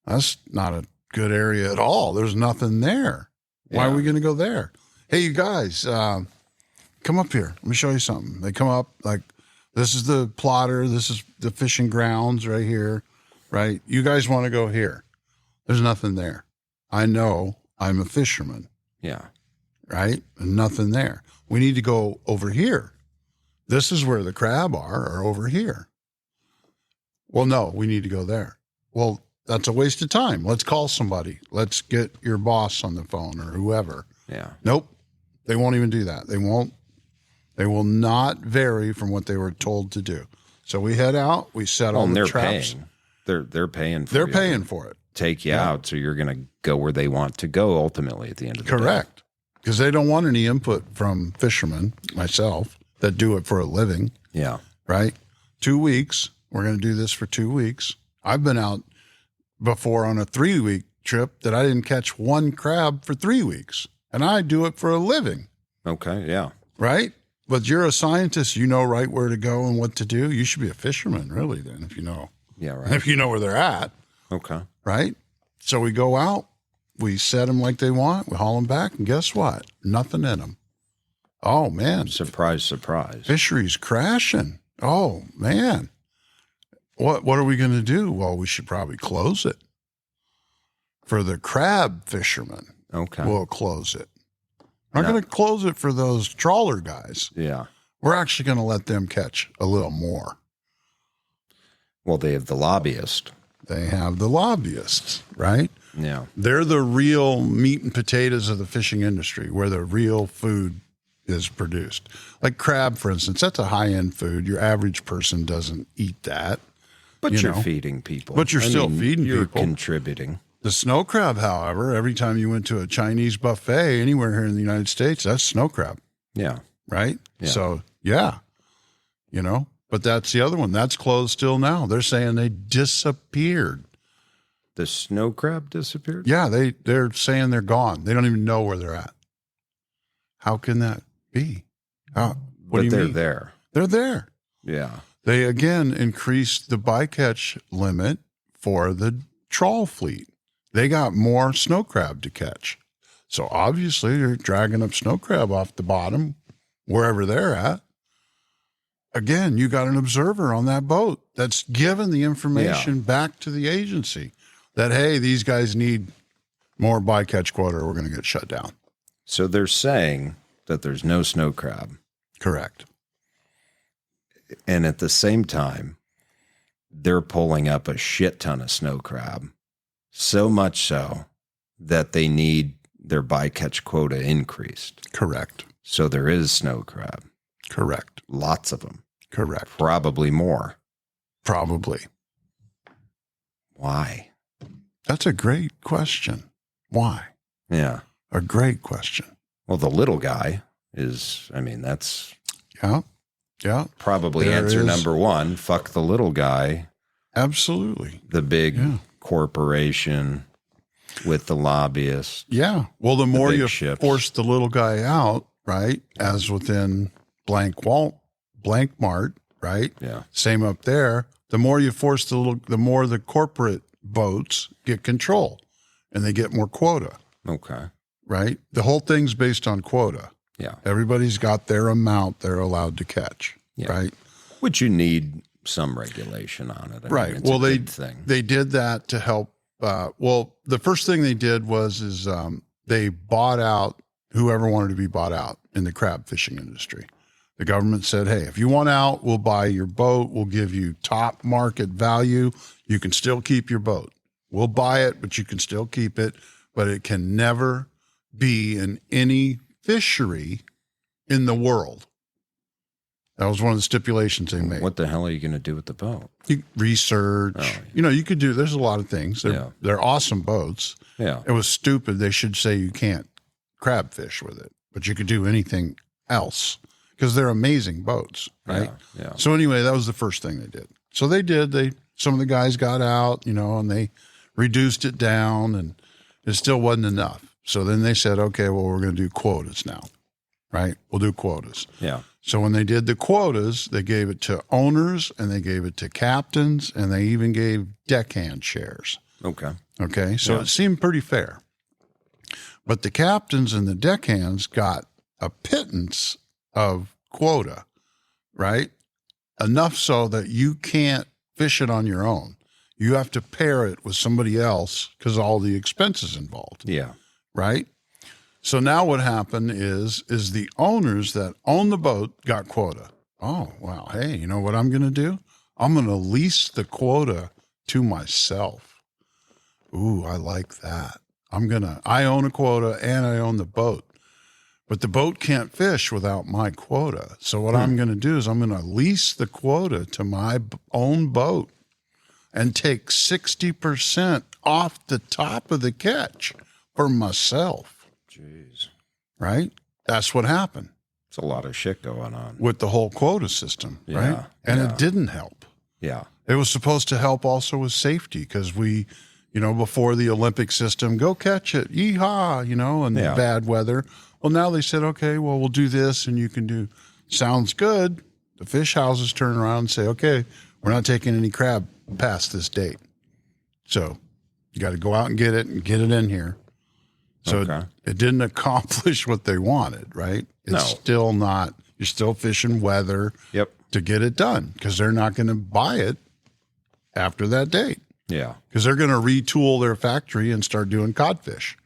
That's not a good area at all. There's nothing there. Why are we going to go there? Hey, you guys, come up here. Let me show you something. They come up like, this is the plotter. This is the fishing grounds right here, right? You guys want to go here. There's nothing there. I know I'm a fisherman. Yeah. Right? And nothing there. We need to go over here. This is where the crab are over here. Well, no, we need to go there. Well, that's a waste of time. Let's call somebody. Let's get your boss on the phone or whoever. Yeah. Nope. They won't even do that. They will not vary from what they were told to do. So we head out, we set all the traps. Paying. They're paying for They're paying for it. Take you out, so you're going to go where they want to go ultimately at the end of the day. Correct. Because they don't want any input from fishermen, myself, that do it for a living. Yeah. Right? 2 weeks. We're going to do this for 2 weeks. I've been out before on a 3-week trip that I didn't catch one crab for 3 weeks. And I do it for a living. Okay. Yeah. Right? But you're a scientist. You know right where to go and what to do. You should be a fisherman, really, then, if you know. Yeah, right. If you know where they're at. Okay. Right? So we go out. We set them like they want. We haul them back. And guess what? Nothing in them. Oh, man. Surprise, surprise. Fishery's crashing. Oh, man. What are we going to do? Well, we should probably close it. For the crab fishermen, Okay. we'll close it. We're not going to close it for those trawler guys. Yeah. We're actually going to let them catch a little more. Well, they have the lobbyist. They have the lobbyists, right? Yeah. They're the real meat and potatoes of the fishing industry, where the real food is produced. Like crab, for instance, that's a high-end food. Your average person doesn't eat that. But you're feeding people. But you're still feeding you're people. Contributing. The snow crab, however, every time you went to a Chinese buffet anywhere here in the United States, that's snow crab. Yeah. Right? Yeah. So, yeah, but that's the other one. That's closed still now. They're saying they disappeared. The snow crab disappeared? Yeah, they're saying they're gone. They don't even know where they're at. How can that be? What do you mean? There. They're there. Yeah. They, again, increased the bycatch limit for the trawl fleet. They got more snow crab to catch. So obviously they're dragging up snow crab off the bottom, wherever they're at. Again, you got an observer on that boat that's given the information back to the agency that, hey, these guys need more bycatch quota or we're going to get shut down. So they're saying that there's no snow crab. Correct. And at the same time, they're pulling up a shit ton of snow crab. So much so that they need their bycatch quota increased. Correct. So there is snow crab. Correct. Lots of them. Correct. Probably more. Probably. Why? That's a great question. Why? Yeah. A great question. Well, the little guy is, that's Yeah. probably There answer is. number one. Fuck the little guy. Absolutely. The big corporation with the lobbyist. Yeah. Well, the more big you ships. force the little guy out, right, as within blank mart, right? Yeah. Same up there. the more you force the more the corporate boats get control and they get more quota. Okay. Right? The whole thing's based on quota. Yeah. Everybody's got their amount they're allowed to catch. Yeah. Right? Which you need some regulation on it. I right. mean, it's well, a good thing. They did that to help. The first thing they did was they bought out whoever wanted to be bought out in the crab fishing industry. The government said, hey, if you want out, we'll buy your boat. We'll give you top market value. You can still keep your boat. We'll buy it, but you can still keep it. But it can never be in any fishery in the world. That was one of the stipulations they made. What the hell are you going to do with the boat? You research. Oh, yeah. You know, you could do, there's a lot of things. They're awesome boats. Yeah. It was stupid. They should say you can't crab fish with it, but you could do anything else because they're amazing boats, right? Yeah. So anyway, that was the first thing they did. So some of the guys got out, you know, and they reduced it down and it still wasn't enough. So then they said, okay, well, we're going to do quotas now, right? We'll do quotas. Yeah. So when they did the quotas, they gave it to owners and they gave it to captains and they even gave deckhand shares. Okay. Okay. So it seemed pretty fair. But the captains and the deckhands got a pittance of quota, right? Enough so that you can't fish it on your own. You have to pair it with somebody else because all the expenses involved. Yeah. Right? So now what happened is the owners that own the boat got quota. Oh, wow. Hey, you know what I'm going to do? I'm going to lease the quota to myself. Ooh, I like that. I own a quota and I own the boat, but the boat can't fish without my quota. So what I'm going to do is I'm going to lease the quota to my own boat and take 60% off the top of the catch for myself. Jeez. Right? That's what happened. It's a lot of shit going on with the whole quota system, Yeah, right? And it didn't help. Yeah. It was supposed to help also with safety because we, you know, before the Olympic system, go catch it, yeehaw, you know, and bad weather. Well, now they said, okay, well, we'll do this and you can do, sounds good. The fish houses turn around and say, okay, we're not taking any crab past this date. So you got to go out and get it in here. So it didn't accomplish what they wanted, right? It's still not, you're still fishing weather to get it done because they're not going to buy it after that date. Yeah. Because they're going to retool their factory and start doing codfish,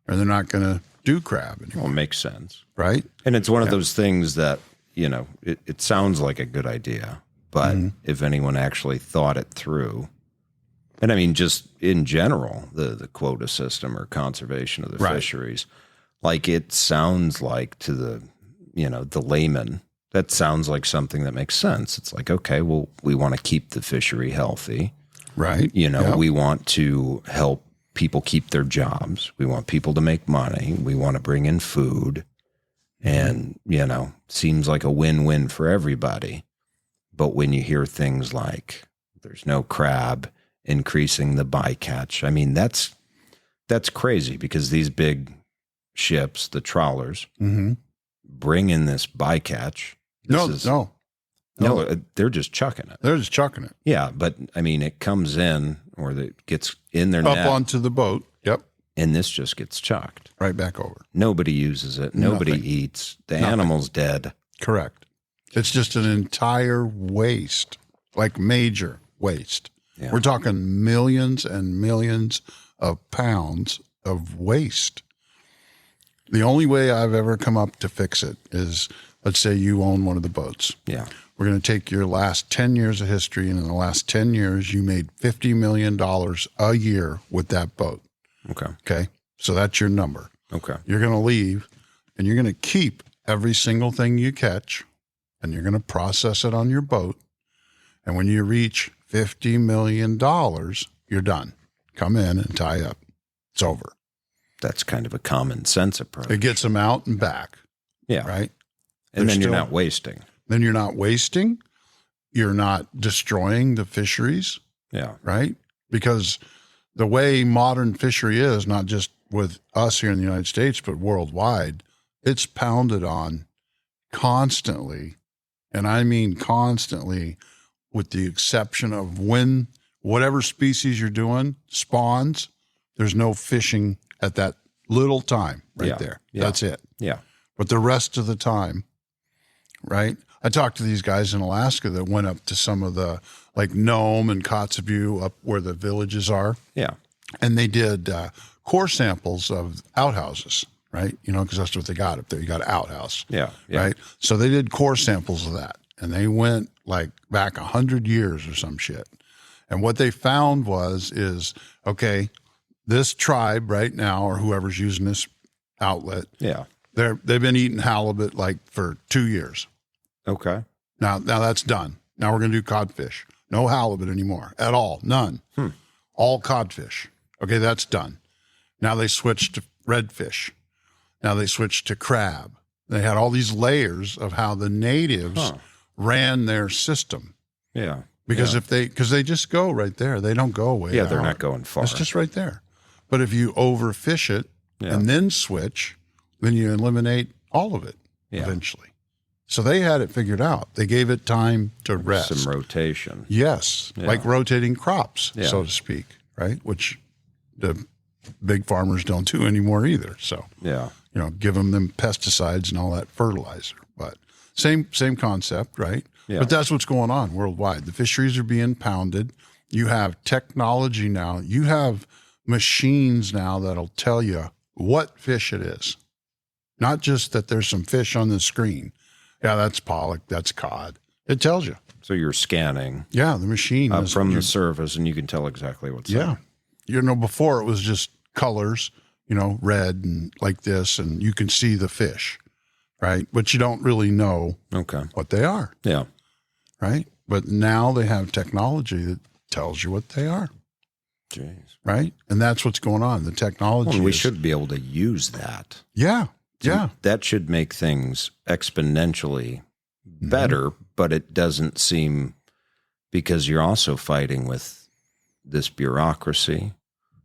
or they're not going to do crab anymore. Well, it makes sense. Right? And it's one of those things that, you know, it sounds like a good idea, but if anyone actually thought it through, and I mean, just in general, the quota system or conservation of the fisheries, like it sounds like to the, you know, the layman, that sounds like something that makes sense. It's like, okay, well, we want to keep the fishery healthy. Right. You know, we want to help people keep their jobs. We want people to make money. We want to bring in food. And, you know, seems like a win-win for everybody. But when you hear things like there's no crab, increasing the bycatch, I mean, that's crazy because these big ships, the trawlers, bring in this bycatch. No, they're just chucking it. They're just chucking it. Yeah, but I mean, it comes in or it gets in their net. Up onto the boat. Yep. And this just gets chucked. Right back over. Nobody uses it. Nobody eats. The animal's dead. Correct. It's just an entire waste, like major waste. Yeah. We're talking millions and millions of pounds of waste. The only way I've ever come up to fix it is, let's say you own one of the boats. Yeah. We're going to take your last 10 years of history, and in the last 10 years, you made $50 million a year with that boat. Okay. So that's your number. Okay. You're going to leave, and you're going to keep every single thing you catch, and you're going to process it on your boat. And when you reach $50 million, you're done. Come in and tie up. It's over. That's kind of a common sense approach. It gets them out and back. Yeah. Right? And then you're not wasting. Then you're not wasting. You're not destroying the fisheries. Yeah. Right? Because the way modern fishery is, not just with us here in the United States, but worldwide, it's pounded on constantly, and I mean constantly, with the exception of when whatever species you're doing spawns, there's no fishing at that little time right there. Yeah. That's it. Yeah. But the rest of the time, right? I talked to these guys in Alaska that went up to some of the like Nome and Kotzebue up where the villages are. Yeah. And they did core samples of outhouses, right? You know, because that's what they got up there. You got an outhouse. Yeah. Yeah. Right. So they did core samples of that. And they went like back 100 years or some shit. And what they found is, okay, this tribe right now, or whoever's using this outlet, yeah, they've been eating halibut like for 2 years. Okay. Now that's done. Now we're going to do codfish. No halibut anymore at all. None. All codfish. Okay, that's done. Now they switched to redfish. Now they switched to crab. They had all these layers of how the natives ran their system. Yeah. Because because they just go right there. They don't go away. Yeah, they're not going far. It's just right there. But if you overfish it and then switch, then you eliminate all of it eventually. So they had it figured out. They gave it time to rest. Some rotation. Yes, like rotating crops, so to speak, right? Which the big farmers don't do anymore either. So, give them pesticides and all that fertilizer. But same concept, right? Yeah. But that's what's going on worldwide. The fisheries are being pounded. You have technology now. You have machines now that'll tell you what fish it is. Not just that there's some fish on the screen. Yeah, that's pollock, that's cod. It tells you. So you're scanning. Yeah, the machine. From the surface, and you can tell exactly what's there. Before it was just colors, red and like this, and you can see the fish, right? But you don't really know what they are. Yeah. Right? But now they have technology that tells you what they are. Jeez. Right? And that's what's going on. The technology we should be able to use that. Yeah. That should make things exponentially better, but it doesn't seem, because you're also fighting with this bureaucracy.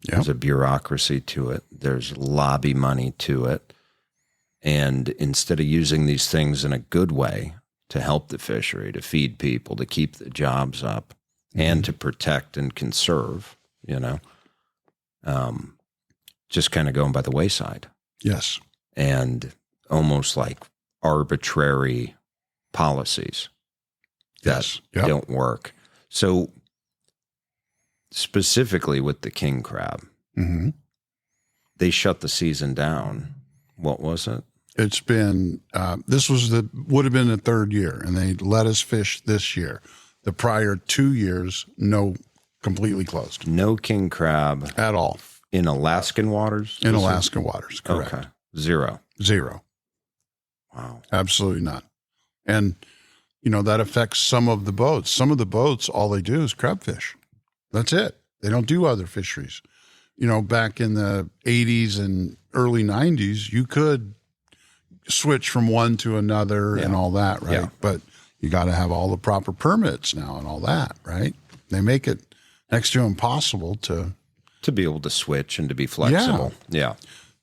There's a bureaucracy to it. There's lobby money to it. And instead of using these things in a good way to help the fishery, to feed people, to keep the jobs up, and to protect and conserve, just kind of going by the wayside. Yes. And almost like arbitrary policies that don't work. So specifically with the king crab, they shut the season down. What was it? It's been, this would have been the third year, and they let us fish this year. The prior 2 years, completely closed. No king crab. At all. In Alaskan waters? In Alaskan waters, correct. Okay. Zero. Wow. Absolutely not. And, that affects some of the boats. Some of the boats, all they do is crabfish. That's it. They don't do other fisheries. Back in the 80s and early 90s, you could switch from one to another and all that, right? Yeah. But you got to have all the proper permits now and all that, right? They make it next to impossible to be able to switch and to be flexible. Yeah.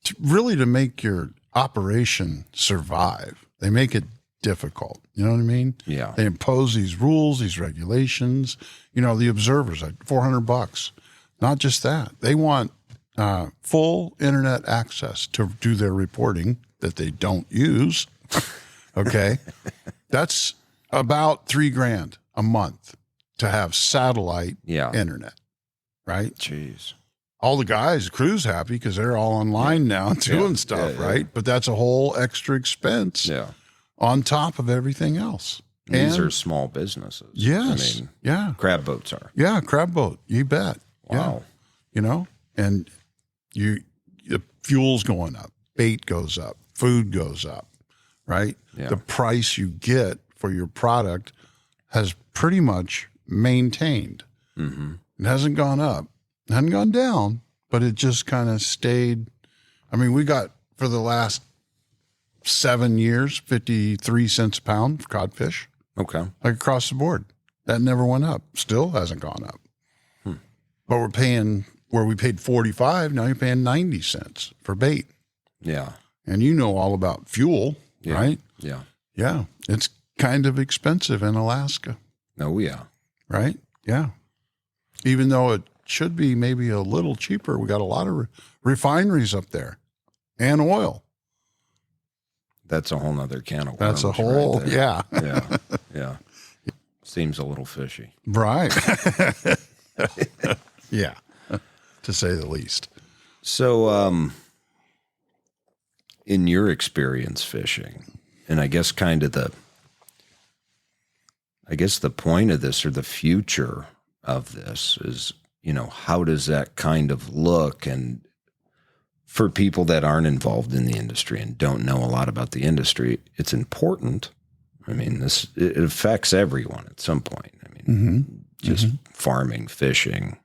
To make your operation survive. They make it difficult. You know what I mean? Yeah. They impose these rules, these regulations. The observers, like $400. Not just that. They want full internet access to do their reporting that they don't use. Okay. That's about $3,000 a month to have satellite internet. Right? Jeez. All the crews happy because they're all online now doing stuff, right? But that's a whole extra expense on top of everything else. These are small businesses. Yes. Crab boats are. Yeah, crab boat. You bet. Wow. Yeah. And the fuel's going up, bait goes up, food goes up, right? Yeah. The price you get for your product has pretty much maintained. It hasn't gone up. It hadn't gone down, but it just kind of stayed. I mean, we got for the last 7 years, 53 cents a pound for codfish. Okay. Like across the board. That never went up. Still hasn't gone up. But we're paying, where we paid 45, now you're paying 90 cents for bait. Yeah. And all about fuel, right? Yeah. Yeah. It's kind of expensive in Alaska. Oh, yeah. right? Yeah. Even though it should be maybe a little cheaper, we got a lot of refineries up there and oil. That's a whole nother can of worms. That's a whole, right there. yeah. Yeah. Yeah. Seems a little fishy. Right. Yeah. To say the least. So, in your experience fishing, and I guess the point of this or the future of this is, how does that kind of look? And for people that aren't involved in the industry and don't know a lot about the industry, it's important. I mean, it affects everyone at some point. I mean, just farming, fishing,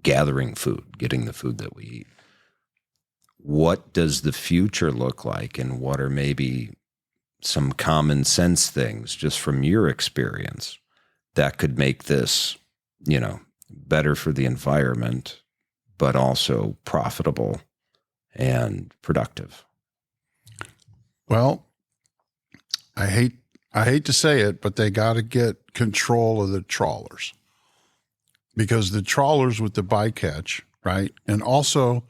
gathering food, getting the food that we eat. What does the future look like, and what are maybe some common sense things just from your experience that could make this, better for the environment, but also profitable and productive? Well, I hate to say it, but they got to get control of the trawlers, because the trawlers with the bycatch, right? And also,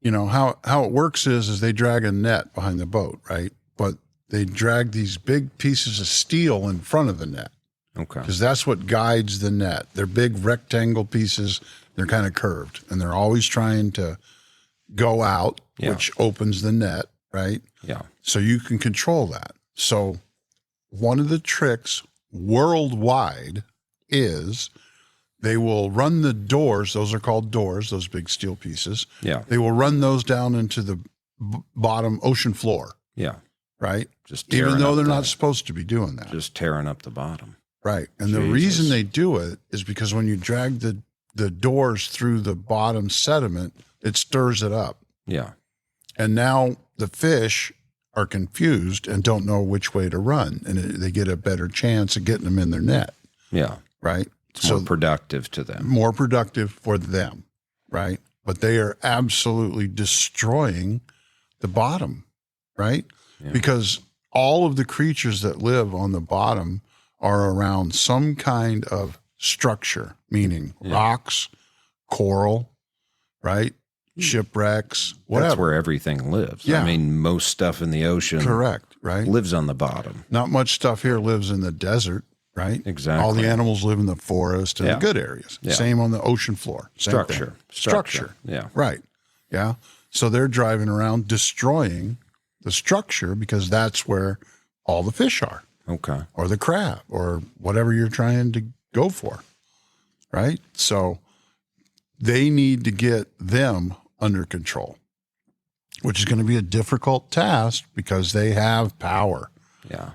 how it works is they drag a net behind the boat, right? But they drag these big pieces of steel in front of the net. Okay. Because that's what guides the net. They're big rectangle pieces. They're kind of curved, and they're always trying to go out, which opens the net, right? Yeah. So you can control that. So one of the tricks worldwide is they will run the doors. Those are called doors, those big steel pieces. Yeah. They will run those down into the bottom ocean floor. Yeah. Right. Just even though they're not supposed to be doing that. Just tearing up the bottom. Right. And the reason they do it is because when you drag the doors through the bottom sediment, it stirs it up. Yeah. And now the fish are confused and don't know which way to run, and they get a better chance of getting them in their net. Yeah. Right. It's more productive to them. More productive for them. Right. But they are absolutely destroying the bottom. Right. Yeah. Because all of the creatures that live on the bottom are around some kind of structure, meaning rocks, coral, right? Shipwrecks, whatever. That's where everything lives. Yeah. I mean, most stuff in the ocean right? lives on the bottom. Not much stuff here lives in the desert, right? Exactly. All the animals live in the forest and the good areas. Yeah. Same on the ocean floor. Same thing. Structure. Yeah. Right. Yeah. So they're driving around destroying the structure because that's where all the fish are. Okay. Or the crab or whatever you're trying to go for. Right. So they need to get them under control, which is going to be a difficult task because they have power. Yeah.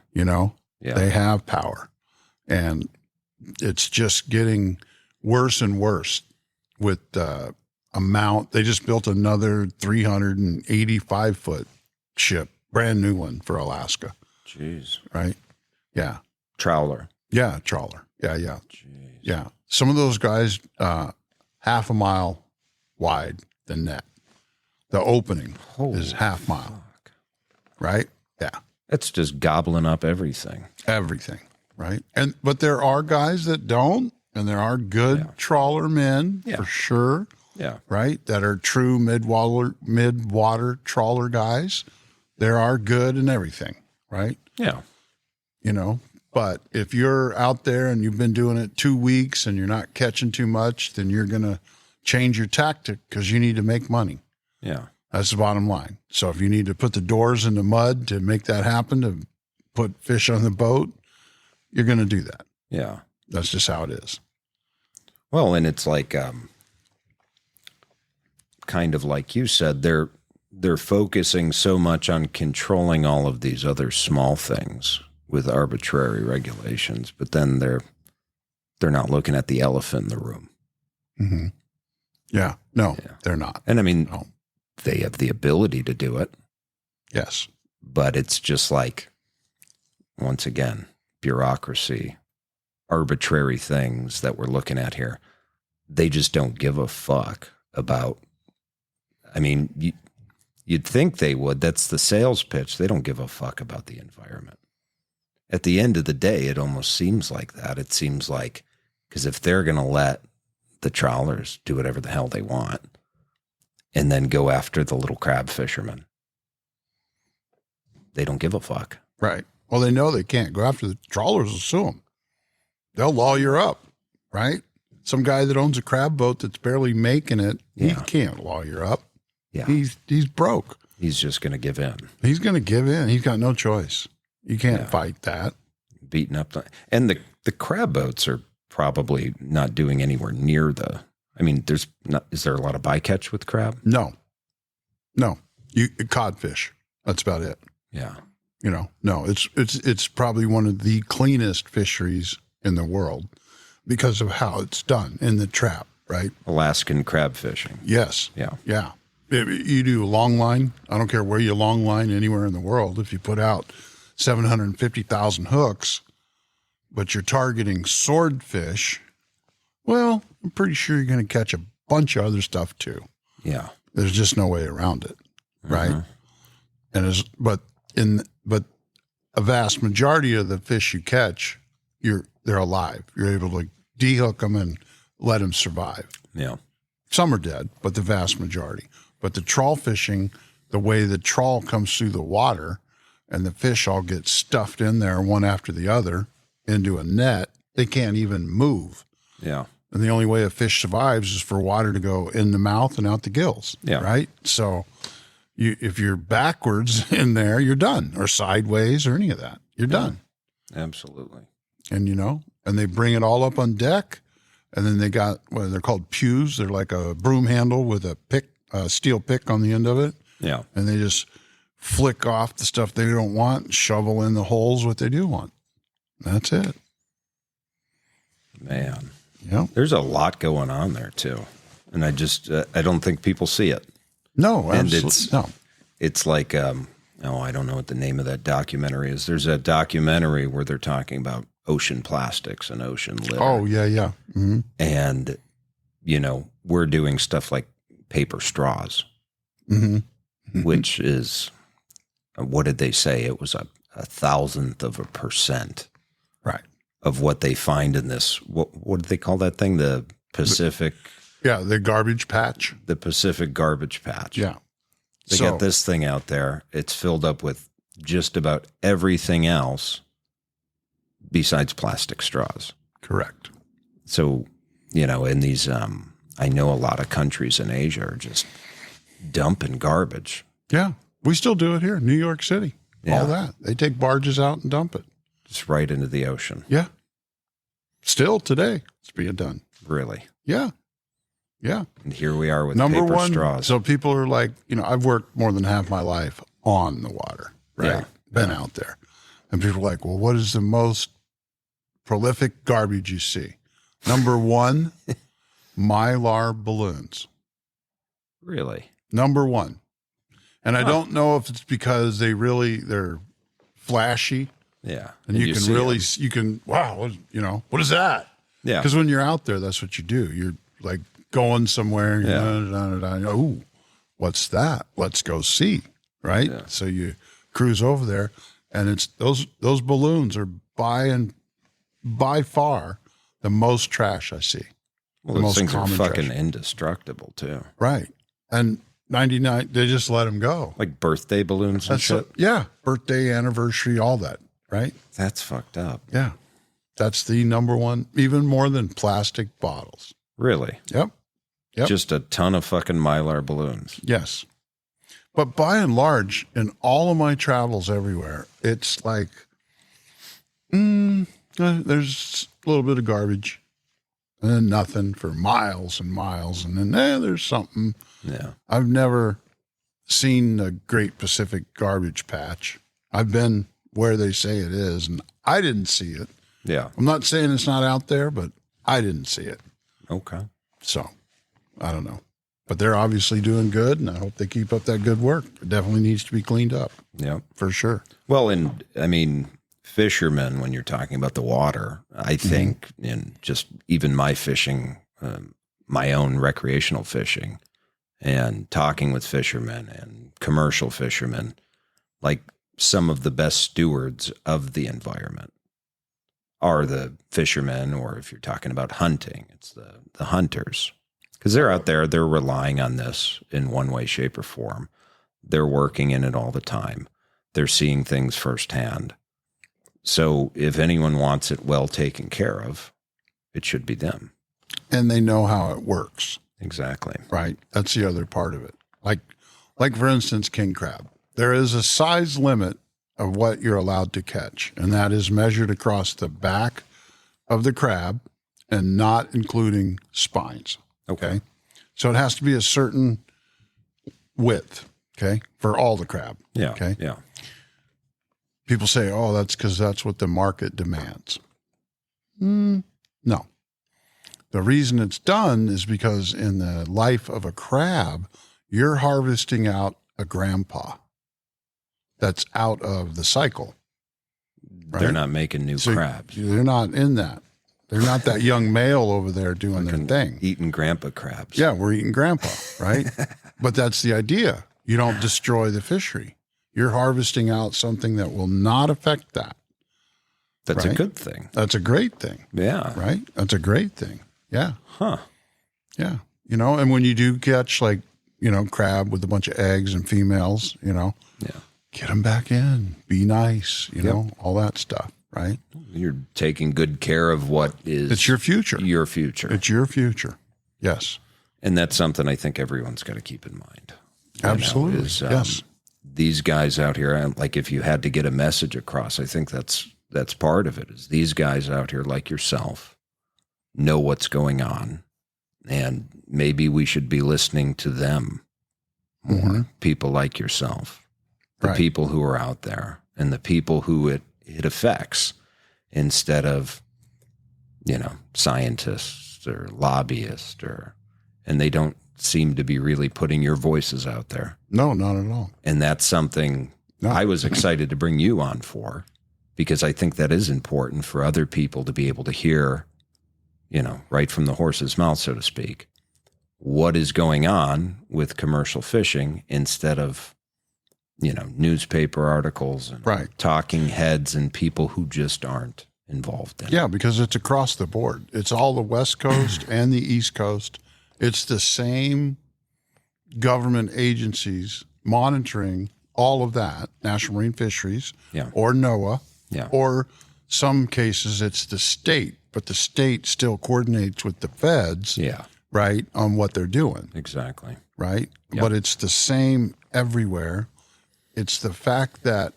They have power, and it's just getting worse and worse with the amount. They just built another 385-foot ship, brand new one for Alaska. Jeez. Right. Yeah. Trawler. Yeah. Trawler. Yeah. Yeah. Jeez. Yeah. Some of those guys, half a mile wide, the net. The opening is half mile. Fuck. Right? Yeah. It's just gobbling up everything. Everything. Right. But there are guys that don't, and there are good trawler men for sure. Yeah. Right? That are true mid-water trawler guys. There are good and everything. Right? Yeah. But if you're out there and you've been doing it 2 weeks and you're not catching too much, then you're going to change your tactic because you need to make money. Yeah. That's the bottom line. So if you need to put the doors in the mud to make that happen, to put fish on the boat, you're going to do that. Yeah. That's just how it is. Well, and it's like, kind of like you said, they're focusing so much on controlling all of these other small things with arbitrary regulations, but then they're not looking at the elephant in the room. Mm-hmm. Yeah. No, they're not. And I mean, they have the ability to do it. Yes. But it's just like, once again, bureaucracy, arbitrary things that we're looking at here. They just don't give a fuck about, I mean, you'd think they would. That's the sales pitch. They don't give a fuck about the environment. at the end of the day, it almost seems like that. It seems like, because if they're going to let the trawlers do whatever the hell they want and then go after the little crab fishermen, they don't give a fuck. Right. Well, they know they can't go after the trawlers will sue them. They'll lawyer up, right? Some guy that owns a crab boat that's barely making it, he can't lawyer up. Yeah. He's broke. He's just going to give in. He's going to give in. He's got no choice. You can't fight that. Beating up. And the crab boats are probably not doing anywhere near is there a lot of bycatch with crab? No. Codfish. That's about it. Yeah. No, it's probably one of the cleanest fisheries in the world because of how it's done in the trap, right? Alaskan crab fishing. Yes. Yeah. Yeah. If you do long line, I don't care where you long line anywhere in the world. If you put out 750,000 hooks, but you're targeting swordfish, well, I'm pretty sure you're going to catch a bunch of other stuff too. Yeah. There's just no way around it, right? And but a vast majority of the fish you catch, they're alive. You're able to dehook them and let them survive. Yeah. Some are dead, but the vast majority. But the trawl fishing, the way the trawl comes through the water and the fish all get stuffed in there one after the other into a net, they can't even move. Yeah. And the only way a fish survives is for water to go in the mouth and out the gills. Yeah. Right? So if you're backwards in there, you're done. Or sideways or any of that. You're done. Absolutely. And and they bring it all up on deck. And then they got, they're called pews. They're like a broom handle with a steel pick on the end of it. Yeah. And they just flick off the stuff they don't want, shovel in the holes what they do want. That's it. Man. Yeah. There's a lot going on there too. And I just, I don't think people see it. No, absolutely. No. It's like, I don't know what the name of that documentary is. There's a documentary where they're talking about ocean plastics and ocean litter. Oh, yeah, yeah. Mm-hmm. And, we're doing stuff like paper straws, which is, what did they say? It was a 1,000% right of what they find in this. What did they call that thing? The Pacific. The garbage patch. The Pacific garbage patch. Yeah. They got this thing out there. It's filled up with just about everything else besides plastic straws. Correct. So, in these, I know a lot of countries in Asia are just dumping garbage. Yeah. We still do it here in New York City. Yeah. All that. They take barges out and dump it. Just right into the ocean. Yeah. Still today, it's being done. Really? Yeah. Yeah. And here we are with Number paper one, straws. So people are like, I've worked more than half my life on the water, right? Yeah. Been out there. And people are like, well, what is the most prolific garbage you see? Number one, Mylar balloons. Really? Number one. And I don't know if it's because they're flashy. Yeah. And you can wow, what is that? Yeah. Because when you're out there, that's what you do. You're like going somewhere. Oh, what's that? Let's go see. Right. Yeah. So you cruise over there, and it's those balloons are by far the most trash I see. Well, those things are fucking indestructible too. Right. And 99, they just let them go. Like birthday balloons and shit? Yeah. Birthday, anniversary, all that. Right. That's fucked up. Yeah. That's the number one, even more than plastic bottles. Really? Yep. Just a ton of fucking Mylar balloons. Yes. But by and large, in all of my travels everywhere, it's like, there's a little bit of garbage and then nothing for miles and miles. And then there's something. Yeah. I've never seen the Great Pacific Garbage Patch. I've been where they say it is, and I didn't see it. Yeah. I'm not saying it's not out there, but I didn't see it. Okay. So I don't know. But they're obviously doing good, and I hope they keep up that good work. It definitely needs to be cleaned up. Yeah. For sure. Well, and I mean, fishermen, when you're talking about the water, I think in just even my fishing, my own recreational fishing, and talking with fishermen and commercial fishermen, like some of the best stewards of the environment are the fishermen, or if you're talking about hunting, it's the hunters. Because they're out there, they're relying on this in one way, shape, or form. They're working in it all the time. They're seeing things firsthand. So if anyone wants it well taken care of, it should be them. And they know how it works. Exactly. Right. That's the other part of it. Like for instance, king crab. There is a size limit of what you're allowed to catch, and that is measured across the back of the crab and not including spines. Okay. So it has to be a certain width, okay, for all the crab. Yeah. Okay. Yeah. People say, oh, that's because that's what the market demands. No. The reason it's done is because in the life of a crab, you're harvesting out a grandpa that's out of the cycle. Right? They're not making new crabs. They're not in that. They're not that young male over there doing their thing. Eating grandpa crabs. Yeah, we're eating grandpa, right? But that's the idea. You don't destroy the fishery. You're harvesting out something that will not affect that. That's right? a good thing. That's a great thing. Yeah. Right? That's a great thing. Yeah. Huh. Yeah. And when you do catch crab with a bunch of eggs and females, Yeah. get them back in, be nice, all that stuff, right? You're taking good care of what is. It's your future. Your future. It's your future. Yes. And that's something I think everyone's got to keep in mind. Absolutely. Yes. These guys out here, like if you had to get a message across, I think that's part of it, is these guys out here like yourself know what's going on. And maybe we should be listening to them more. Mm-hmm. People like yourself, the Right. people who are out there and the people who it affects, instead of, scientists or lobbyists, and they don't seem to be really putting your voices out there. No, not at all. And that's something I was excited to bring you on for, because I think that is important for other people to be able to hear, right from the horse's mouth, so to speak, what is going on with commercial fishing, instead of, newspaper articles and Right. talking heads and people who just aren't involved in it. Yeah, because it's across the board. It's all the West Coast and the East Coast. It's the same government agencies monitoring all of that, National Marine Fisheries, Yeah. or NOAA, Yeah. or some cases it's the state, but the state still coordinates with the feds, Yeah, right, on what they're doing, exactly. right? Yeah. But it's the same everywhere. It's the fact that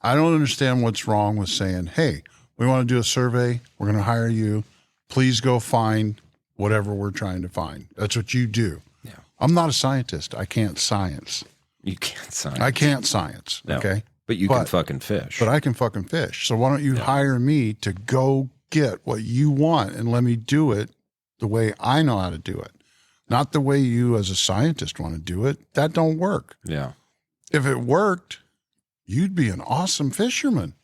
I don't understand what's wrong with saying, hey, we want to do a survey. We're going to hire you. Please go find whatever we're trying to find. That's what you do. Yeah. I'm not a scientist. I can't science. You can't sign. I can't science. No. Okay. But you can fucking fish. But I can fucking fish. So why don't you hire me to go get what you want and let me do it the way I know how to do it, not the way you as a scientist want to do it. That don't work. Yeah. If it worked, you'd be an awesome fisherman.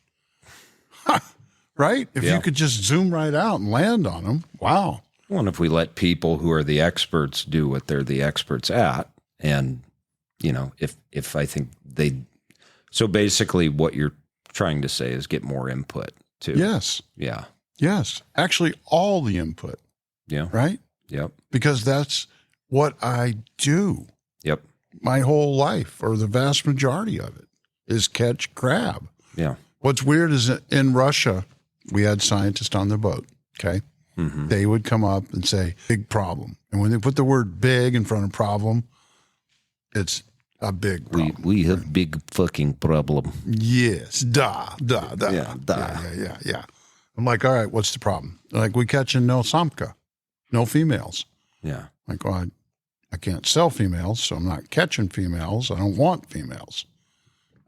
Right? If you could just zoom right out and land on them. Wow. Well, and if we let people who are the experts do what they're the experts at, and, if I think so basically what you're trying to say is get more input too. Yes. Yeah. Yes. Actually, all the input. Yeah. Right? Yep. Because that's what I do. Yep. My whole life, or the vast majority of it, is catch crab. Yeah. What's weird is that in Russia, we had scientists on the boat. Okay. Mm-hmm. They would come up and say, big problem. And when they put the word big in front of problem, it's a big problem. We have big fucking problem. Yes. Da. Yeah, da. Yeah. I'm like, all right, what's the problem? They're like, we catching no samka, no females. Yeah. I'm like, well, I can't sell females, so I'm not catching females. I don't want females.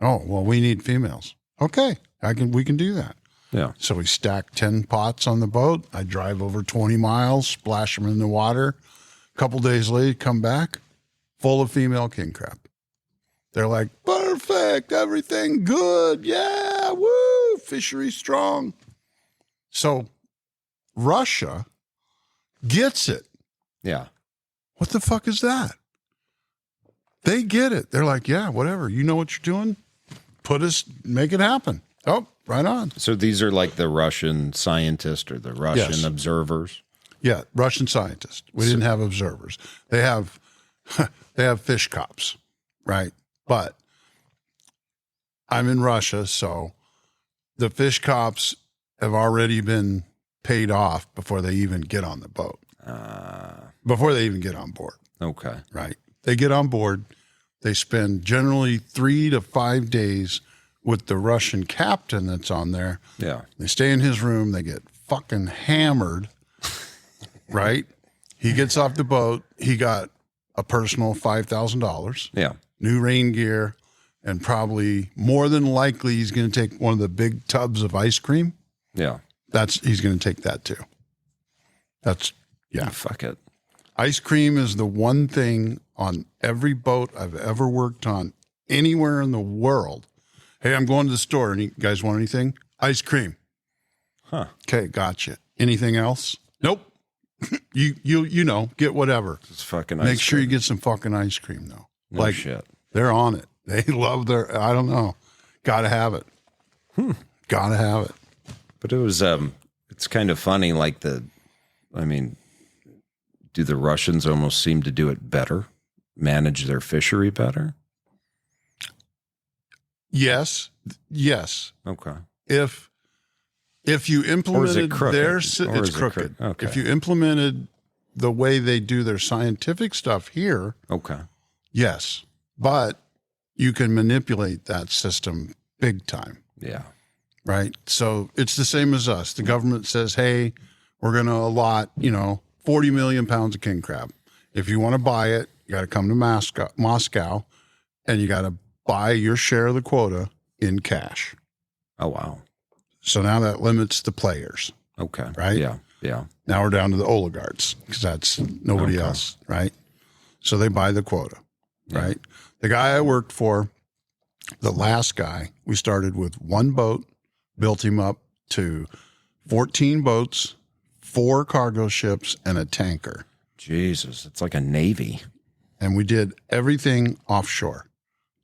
Oh, well, we need females. Okay. We can do that. Yeah. So we stack 10 pots on the boat. I drive over 20 miles, splash them in the water. A couple days later, come back, full of female king crab. They're like, perfect, everything good. Yeah, woo, fishery strong. So Russia gets it. Yeah. What the fuck is that? They get it. They're like, yeah, whatever. You know what you're doing? make it happen. Oh, right on. So these are like the Russian scientists or the Russian observers? Yeah, Russian scientists. We didn't have observers. They have fish cops, right? But I'm in Russia, so the fish cops have already been paid off before they even get on the boat. Before they even get on board. Okay. Right. They get on board. They spend generally 3 to 5 days with the Russian captain that's on there. Yeah. They stay in his room. They get fucking hammered. Right. He gets off the boat. He got a personal $5,000. Yeah. New rain gear. And probably more than likely he's going to take one of the big tubs of ice cream. Yeah. He's going to take that too. Yeah. Fuck it. Ice cream is the one thing on every boat I've ever worked on anywhere in the world. Hey, I'm going to the store. Any guys want anything? Ice cream. Huh. Okay, gotcha. Anything else? Nope. you know, get whatever. It's fucking ice Make sure cream. you get some fucking ice cream though. No shit. They're on it. They love I don't know. Gotta have it. Gotta have it. But it was it's kind of funny, like do the Russians almost seem to do it better? Manage their fishery better? Yes. Okay. If you implemented it's crooked. Okay. If you implemented the way they do their scientific stuff here, okay. Yes. But you can manipulate that system big time. Yeah. Right. So it's the same as us. The government says, hey, we're going to allot, 40 million pounds of king crab. If you want to buy it, you got to come to Moscow and you got to buy your share of the quota in cash. Oh, wow. So now that limits the players. Okay. Right? Yeah. Yeah. Now we're down to the oligarchs because that's nobody else. Right. So they buy the quota. Right. The guy I worked for, the last guy, we started with one boat, built him up to 14 boats, 4 cargo ships, and a tanker. Jesus, it's like a navy. And we did everything offshore,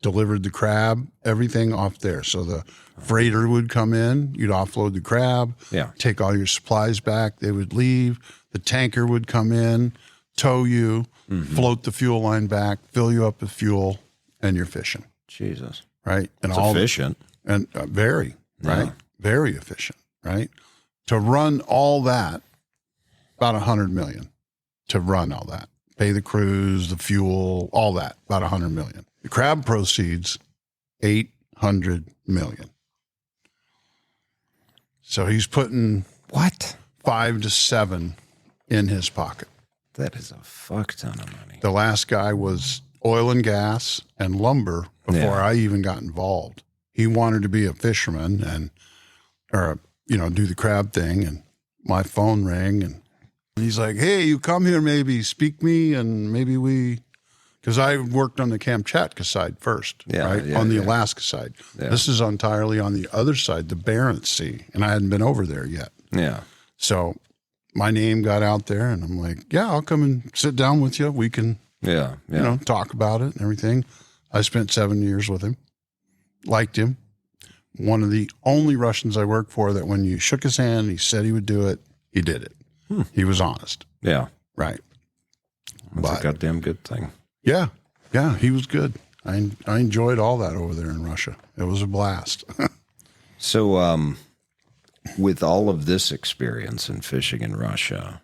delivered the crab, everything off there. So the freighter would come in, you'd offload the crab, take all your supplies back, they would leave. The tanker would come in, tow you, float the fuel line back, fill you up with fuel, and you're fishing. Jesus. Right? And it's efficient. And very, right? Very efficient, right? To run all that, about $100 million to run all that. Pay the crews, the fuel, all that, about $100 million. The crab proceeds, $800 million. So he's putting what? 5 to 7 in his pocket. That is a fuck ton of money. The last guy was oil and gas and lumber before I even got involved. He wanted to be a fisherman or do the crab thing, and my phone rang and he's like, hey, you come here, maybe speak me, and maybe because I worked on the Kamchatka side first, on the Alaska side. Yeah. This is entirely on the other side, the Bering Sea, and I hadn't been over there yet. Yeah. So my name got out there, and I'm like, yeah, I'll come and sit down with you. We can, talk about it and everything. I spent 7 years with him, liked him. One of the only Russians I worked for that when you shook his hand, he said he would do it, he did it. He was honest. Yeah. Right. That's a goddamn good thing. Yeah. Yeah, he was good. I enjoyed all that over there in Russia. It was a blast. So, with all of this experience in fishing in Russia,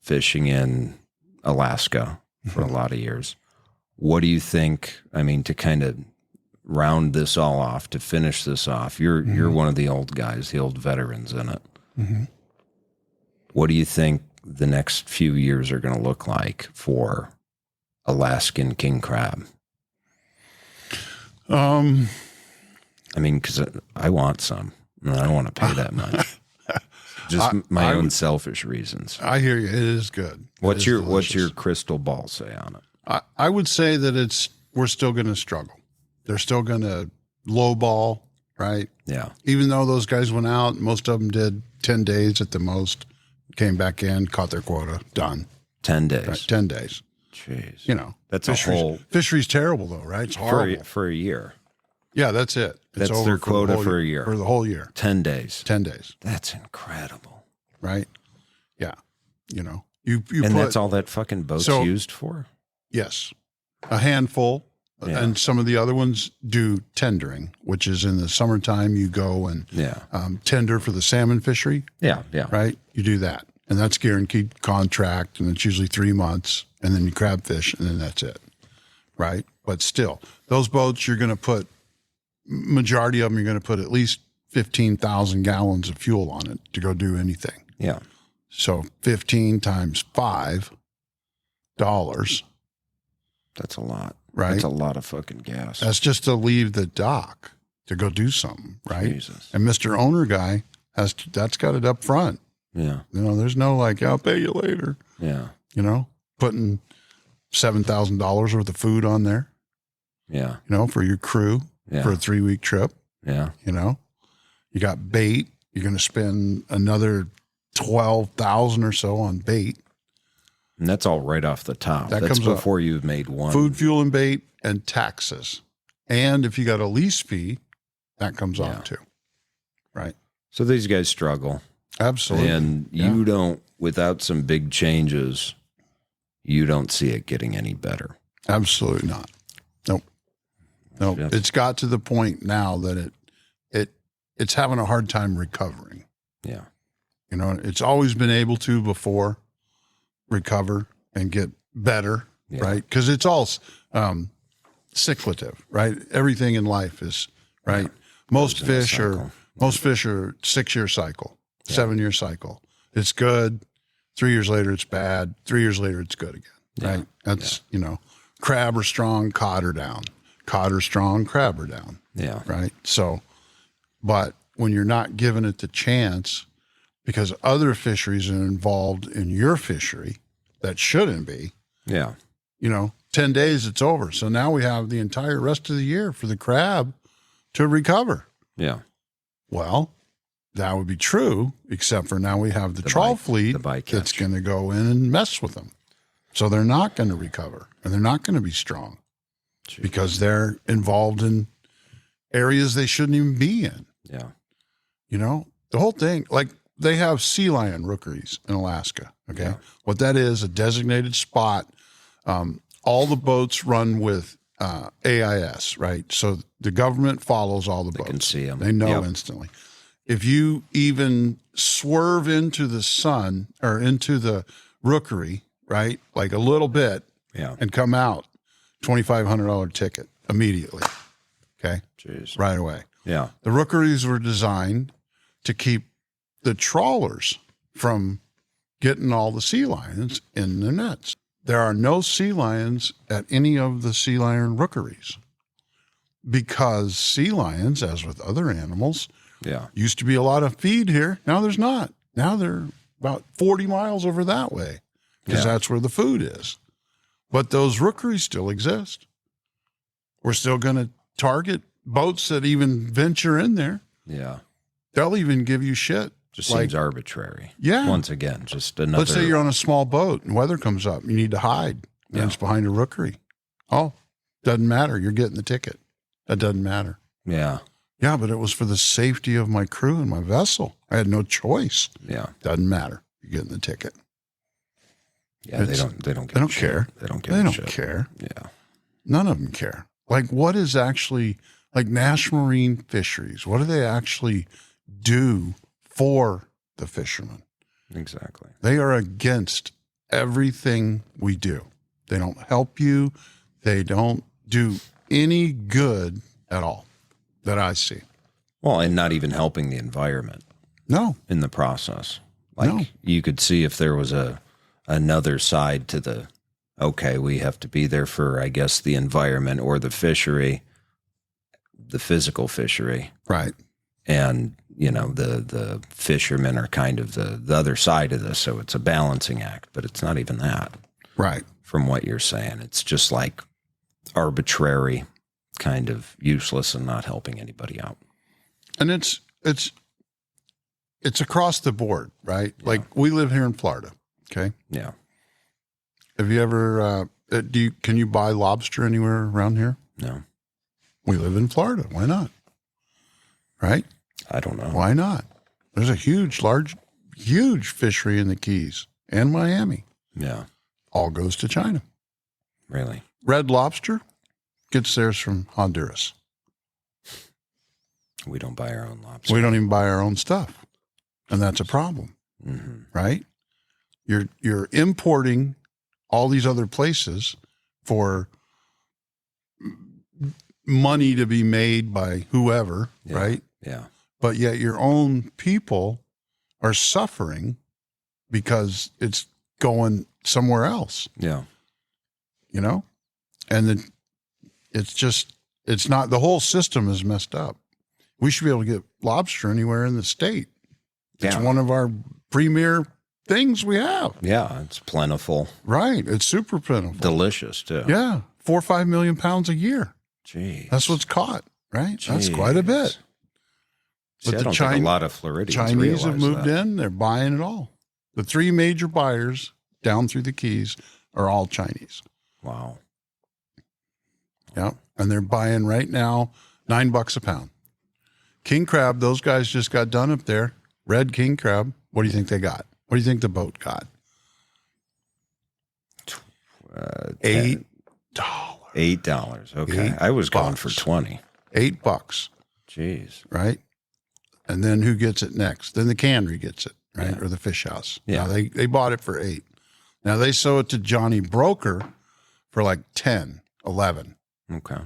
fishing in Alaska for a lot of years, what do you think, to kind of round this all off, to finish this off, you're one of the old guys, the old veterans in it. Mm-hmm. What do you think the next few years are going to look like for Alaskan king crab? Because I want some, and I don't want to pay that much. Just my own selfish reasons. I hear you. It is good. What's your crystal ball say on it? I would say that we're still going to struggle. They're still going to lowball, right? Yeah. Even though those guys went out, most of them did 10 days at the most, came back in, caught their quota, done. 10 days. Right, 10 days. Jeez. That's fishery's terrible though, right? It's horrible. For a year. Yeah, that's it. It's That's their quota for a year. For the whole year. 10 days. 10 days. That's incredible. Right? Yeah. You and that's all that fucking boat's used for? Yes. A handful. Yeah. And some of the other ones do tendering, which is in the summertime you go and tender for the salmon fishery. Yeah, yeah. Right? You do that. And that's guaranteed contract, and it's usually 3 months, and then you crab fish, and then that's it. Right? But still, those boats you're going to put, majority of them you're going to put at least 15,000 gallons of fuel on it to go do anything. Yeah. So 15 times $5. That's a lot. Right. That's a lot of fucking gas. That's just to leave the dock to go do something, right? Jesus. And Mr. Owner guy that's got it up front. Yeah. There's no like, I'll pay you later. Yeah. Putting $7,000 worth of food on there. Yeah. For your crew for a 3-week trip. Yeah. You got bait. You're going to spend another 12,000 or so on bait. And that's all right off the top. That's comes before you've made one. Food, fuel, and bait, and taxes. And if you got a lease fee, that comes off too. Right. So these guys struggle. Absolutely. And you don't, without some big changes, you don't see it getting any better. Absolutely not. Nope. It's got to the point now that it's having a hard time recovering. Yeah. It's always been able to before recover and get better, right? Because it's all cyclical, right? Everything in life is, right? Yeah. Most fish are 6-year cycle, 7-year cycle. It's good. 3 years later, it's bad. 3 years later, it's good again, right? That's, crab are strong, cod are down. Cod are strong, crab are down. Yeah. Right? So, but when you're not giving it the chance because other fisheries are involved in your fishery that shouldn't be. Yeah. 10 days, it's over. So now we have the entire rest of the year for the crab to recover. Yeah. Well, that would be true, except for now we have the trawl fleet that's going to go in and mess with them. So they're not going to recover and they're not going to be strong because they're involved in areas they shouldn't even be in. Yeah. The whole thing, like they have sea lion rookeries in Alaska. Okay. Yeah. What that is, a designated spot. All the boats run with AIS, right? So the government follows all the boats. They can see them. They know instantly. If you even swerve into the sun or into the rookery, right, like a little bit and come out, $2,500 ticket immediately. Okay. Jeez. Right away. Yeah. The rookeries were designed to keep the trawlers from getting all the sea lions in the nets. There are no sea lions at any of the sea lion rookeries because sea lions, as with other animals, used to be a lot of feed here. Now there's not. Now they're about 40 miles over that way because that's where the food is. But those rookeries still exist. We're still going to target boats that even venture in there. Yeah. They'll even give you shit. Just seems arbitrary. Yeah. Once again, just another. Let's say you're on a small boat and weather comes up. You need to hide. And it's behind a rookery. Oh, doesn't matter. You're getting the ticket. That doesn't matter. Yeah. Yeah, but it was for the safety of my crew and my vessel. I had no choice. Yeah. Doesn't matter. You're getting the ticket. Yeah, they don't care. They don't care. Yeah. None of them care. Like what is actually like National Marine Fisheries? What do they actually do for the fishermen? Exactly. They are against everything we do. They don't help you. They don't do any good at all that I see. Well, and not even helping the environment. No. In the process. Like you could see if there was another side to the, okay, we have to be there for, I guess, the environment or the fishery, the physical fishery. Right. And, the fishermen are kind of the other side of this. So it's a balancing act, but it's not even that. Right. From what you're saying. It's just like arbitrary, kind of useless and not helping anybody out. And it's across the board, right? Yeah. Like we live here in Florida. Okay. Yeah. Have you ever, can you buy lobster anywhere around here? No. We live in Florida. Why not? Right? I don't know. Why not? There's a huge fishery in the Keys and Miami. Yeah. All goes to China. Really? Red lobster gets theirs from Honduras. We don't buy our own lobster. We don't even buy our own stuff. And that's a problem, right? You're importing all these other places for money to be made by whoever, right? Yeah. But yet your own people are suffering because it's going somewhere else. Yeah. You know? And it's not, the whole system is messed up. We should be able to get lobster anywhere in the state. It's one of our premier things we have. Yeah, it's plentiful. Right. It's super plentiful. Delicious, too. Yeah. 4 or 5 million pounds a year. Jeez. That's what's caught, right? Jeez. That's quite a bit. See, But I don't think a lot of Floridians Chinese have moved that. in. They're buying it all. The 3 major buyers down through the Keys are all Chinese. Wow. Yeah. And they're buying right now $9 a pound. King crab, those guys just got done up there. Red king crab. What do you think they got? What do you think the boat got? $8. $8. Okay. I was going for 20. $8. Jeez. Right? And then who gets it next? Then the cannery gets it, right? Or the fish house. Yeah. Now they bought it for $8. Now they sold it to Johnny Broker for like 10, 11. Okay.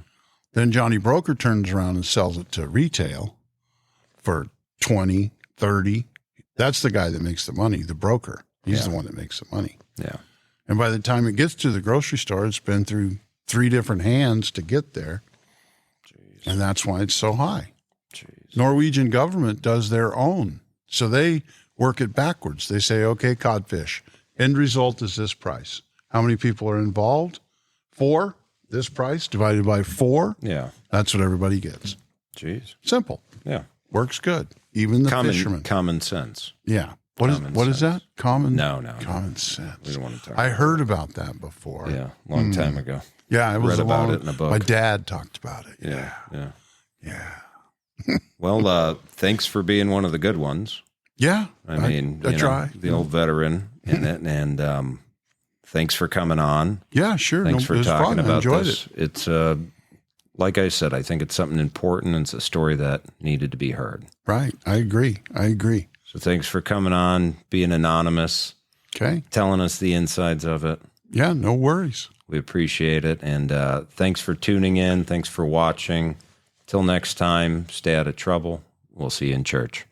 Then Johnny Broker turns around and sells it to retail for 20, 30. That's the guy that makes the money, the broker. He's the one that makes the money. Yeah. And by the time it gets to the grocery store, it's been through 3 different hands to get there. Jeez. And that's why it's so high. Jeez. Norwegian government does their own. So they work it backwards. They say, okay, codfish, end result is this price. How many people are involved? 4, this price divided by 4. Yeah. That's what everybody gets. Jeez. Simple. Yeah. Works good. Even the fishermen. Common sense. Yeah. What is that? Common? No. Common sense. We don't want to talk I heard about that before. Yeah. Long time ago. Yeah. It was read about it in a book. My dad talked about it. Yeah. Well, thanks for being one of the good ones. Yeah. I mean, I try. The old veteran in it. And thanks for coming on. Yeah, sure. Thanks for talking about enjoyed this. It. It's, like I said, I think it's something important, and it's a story that needed to be heard. Right. I agree. So thanks for coming on, being anonymous. Okay. Telling us the insides of it. Yeah, no worries. We appreciate it. And thanks for tuning in. Thanks for watching. Till next time, stay out of trouble. We'll see you in church.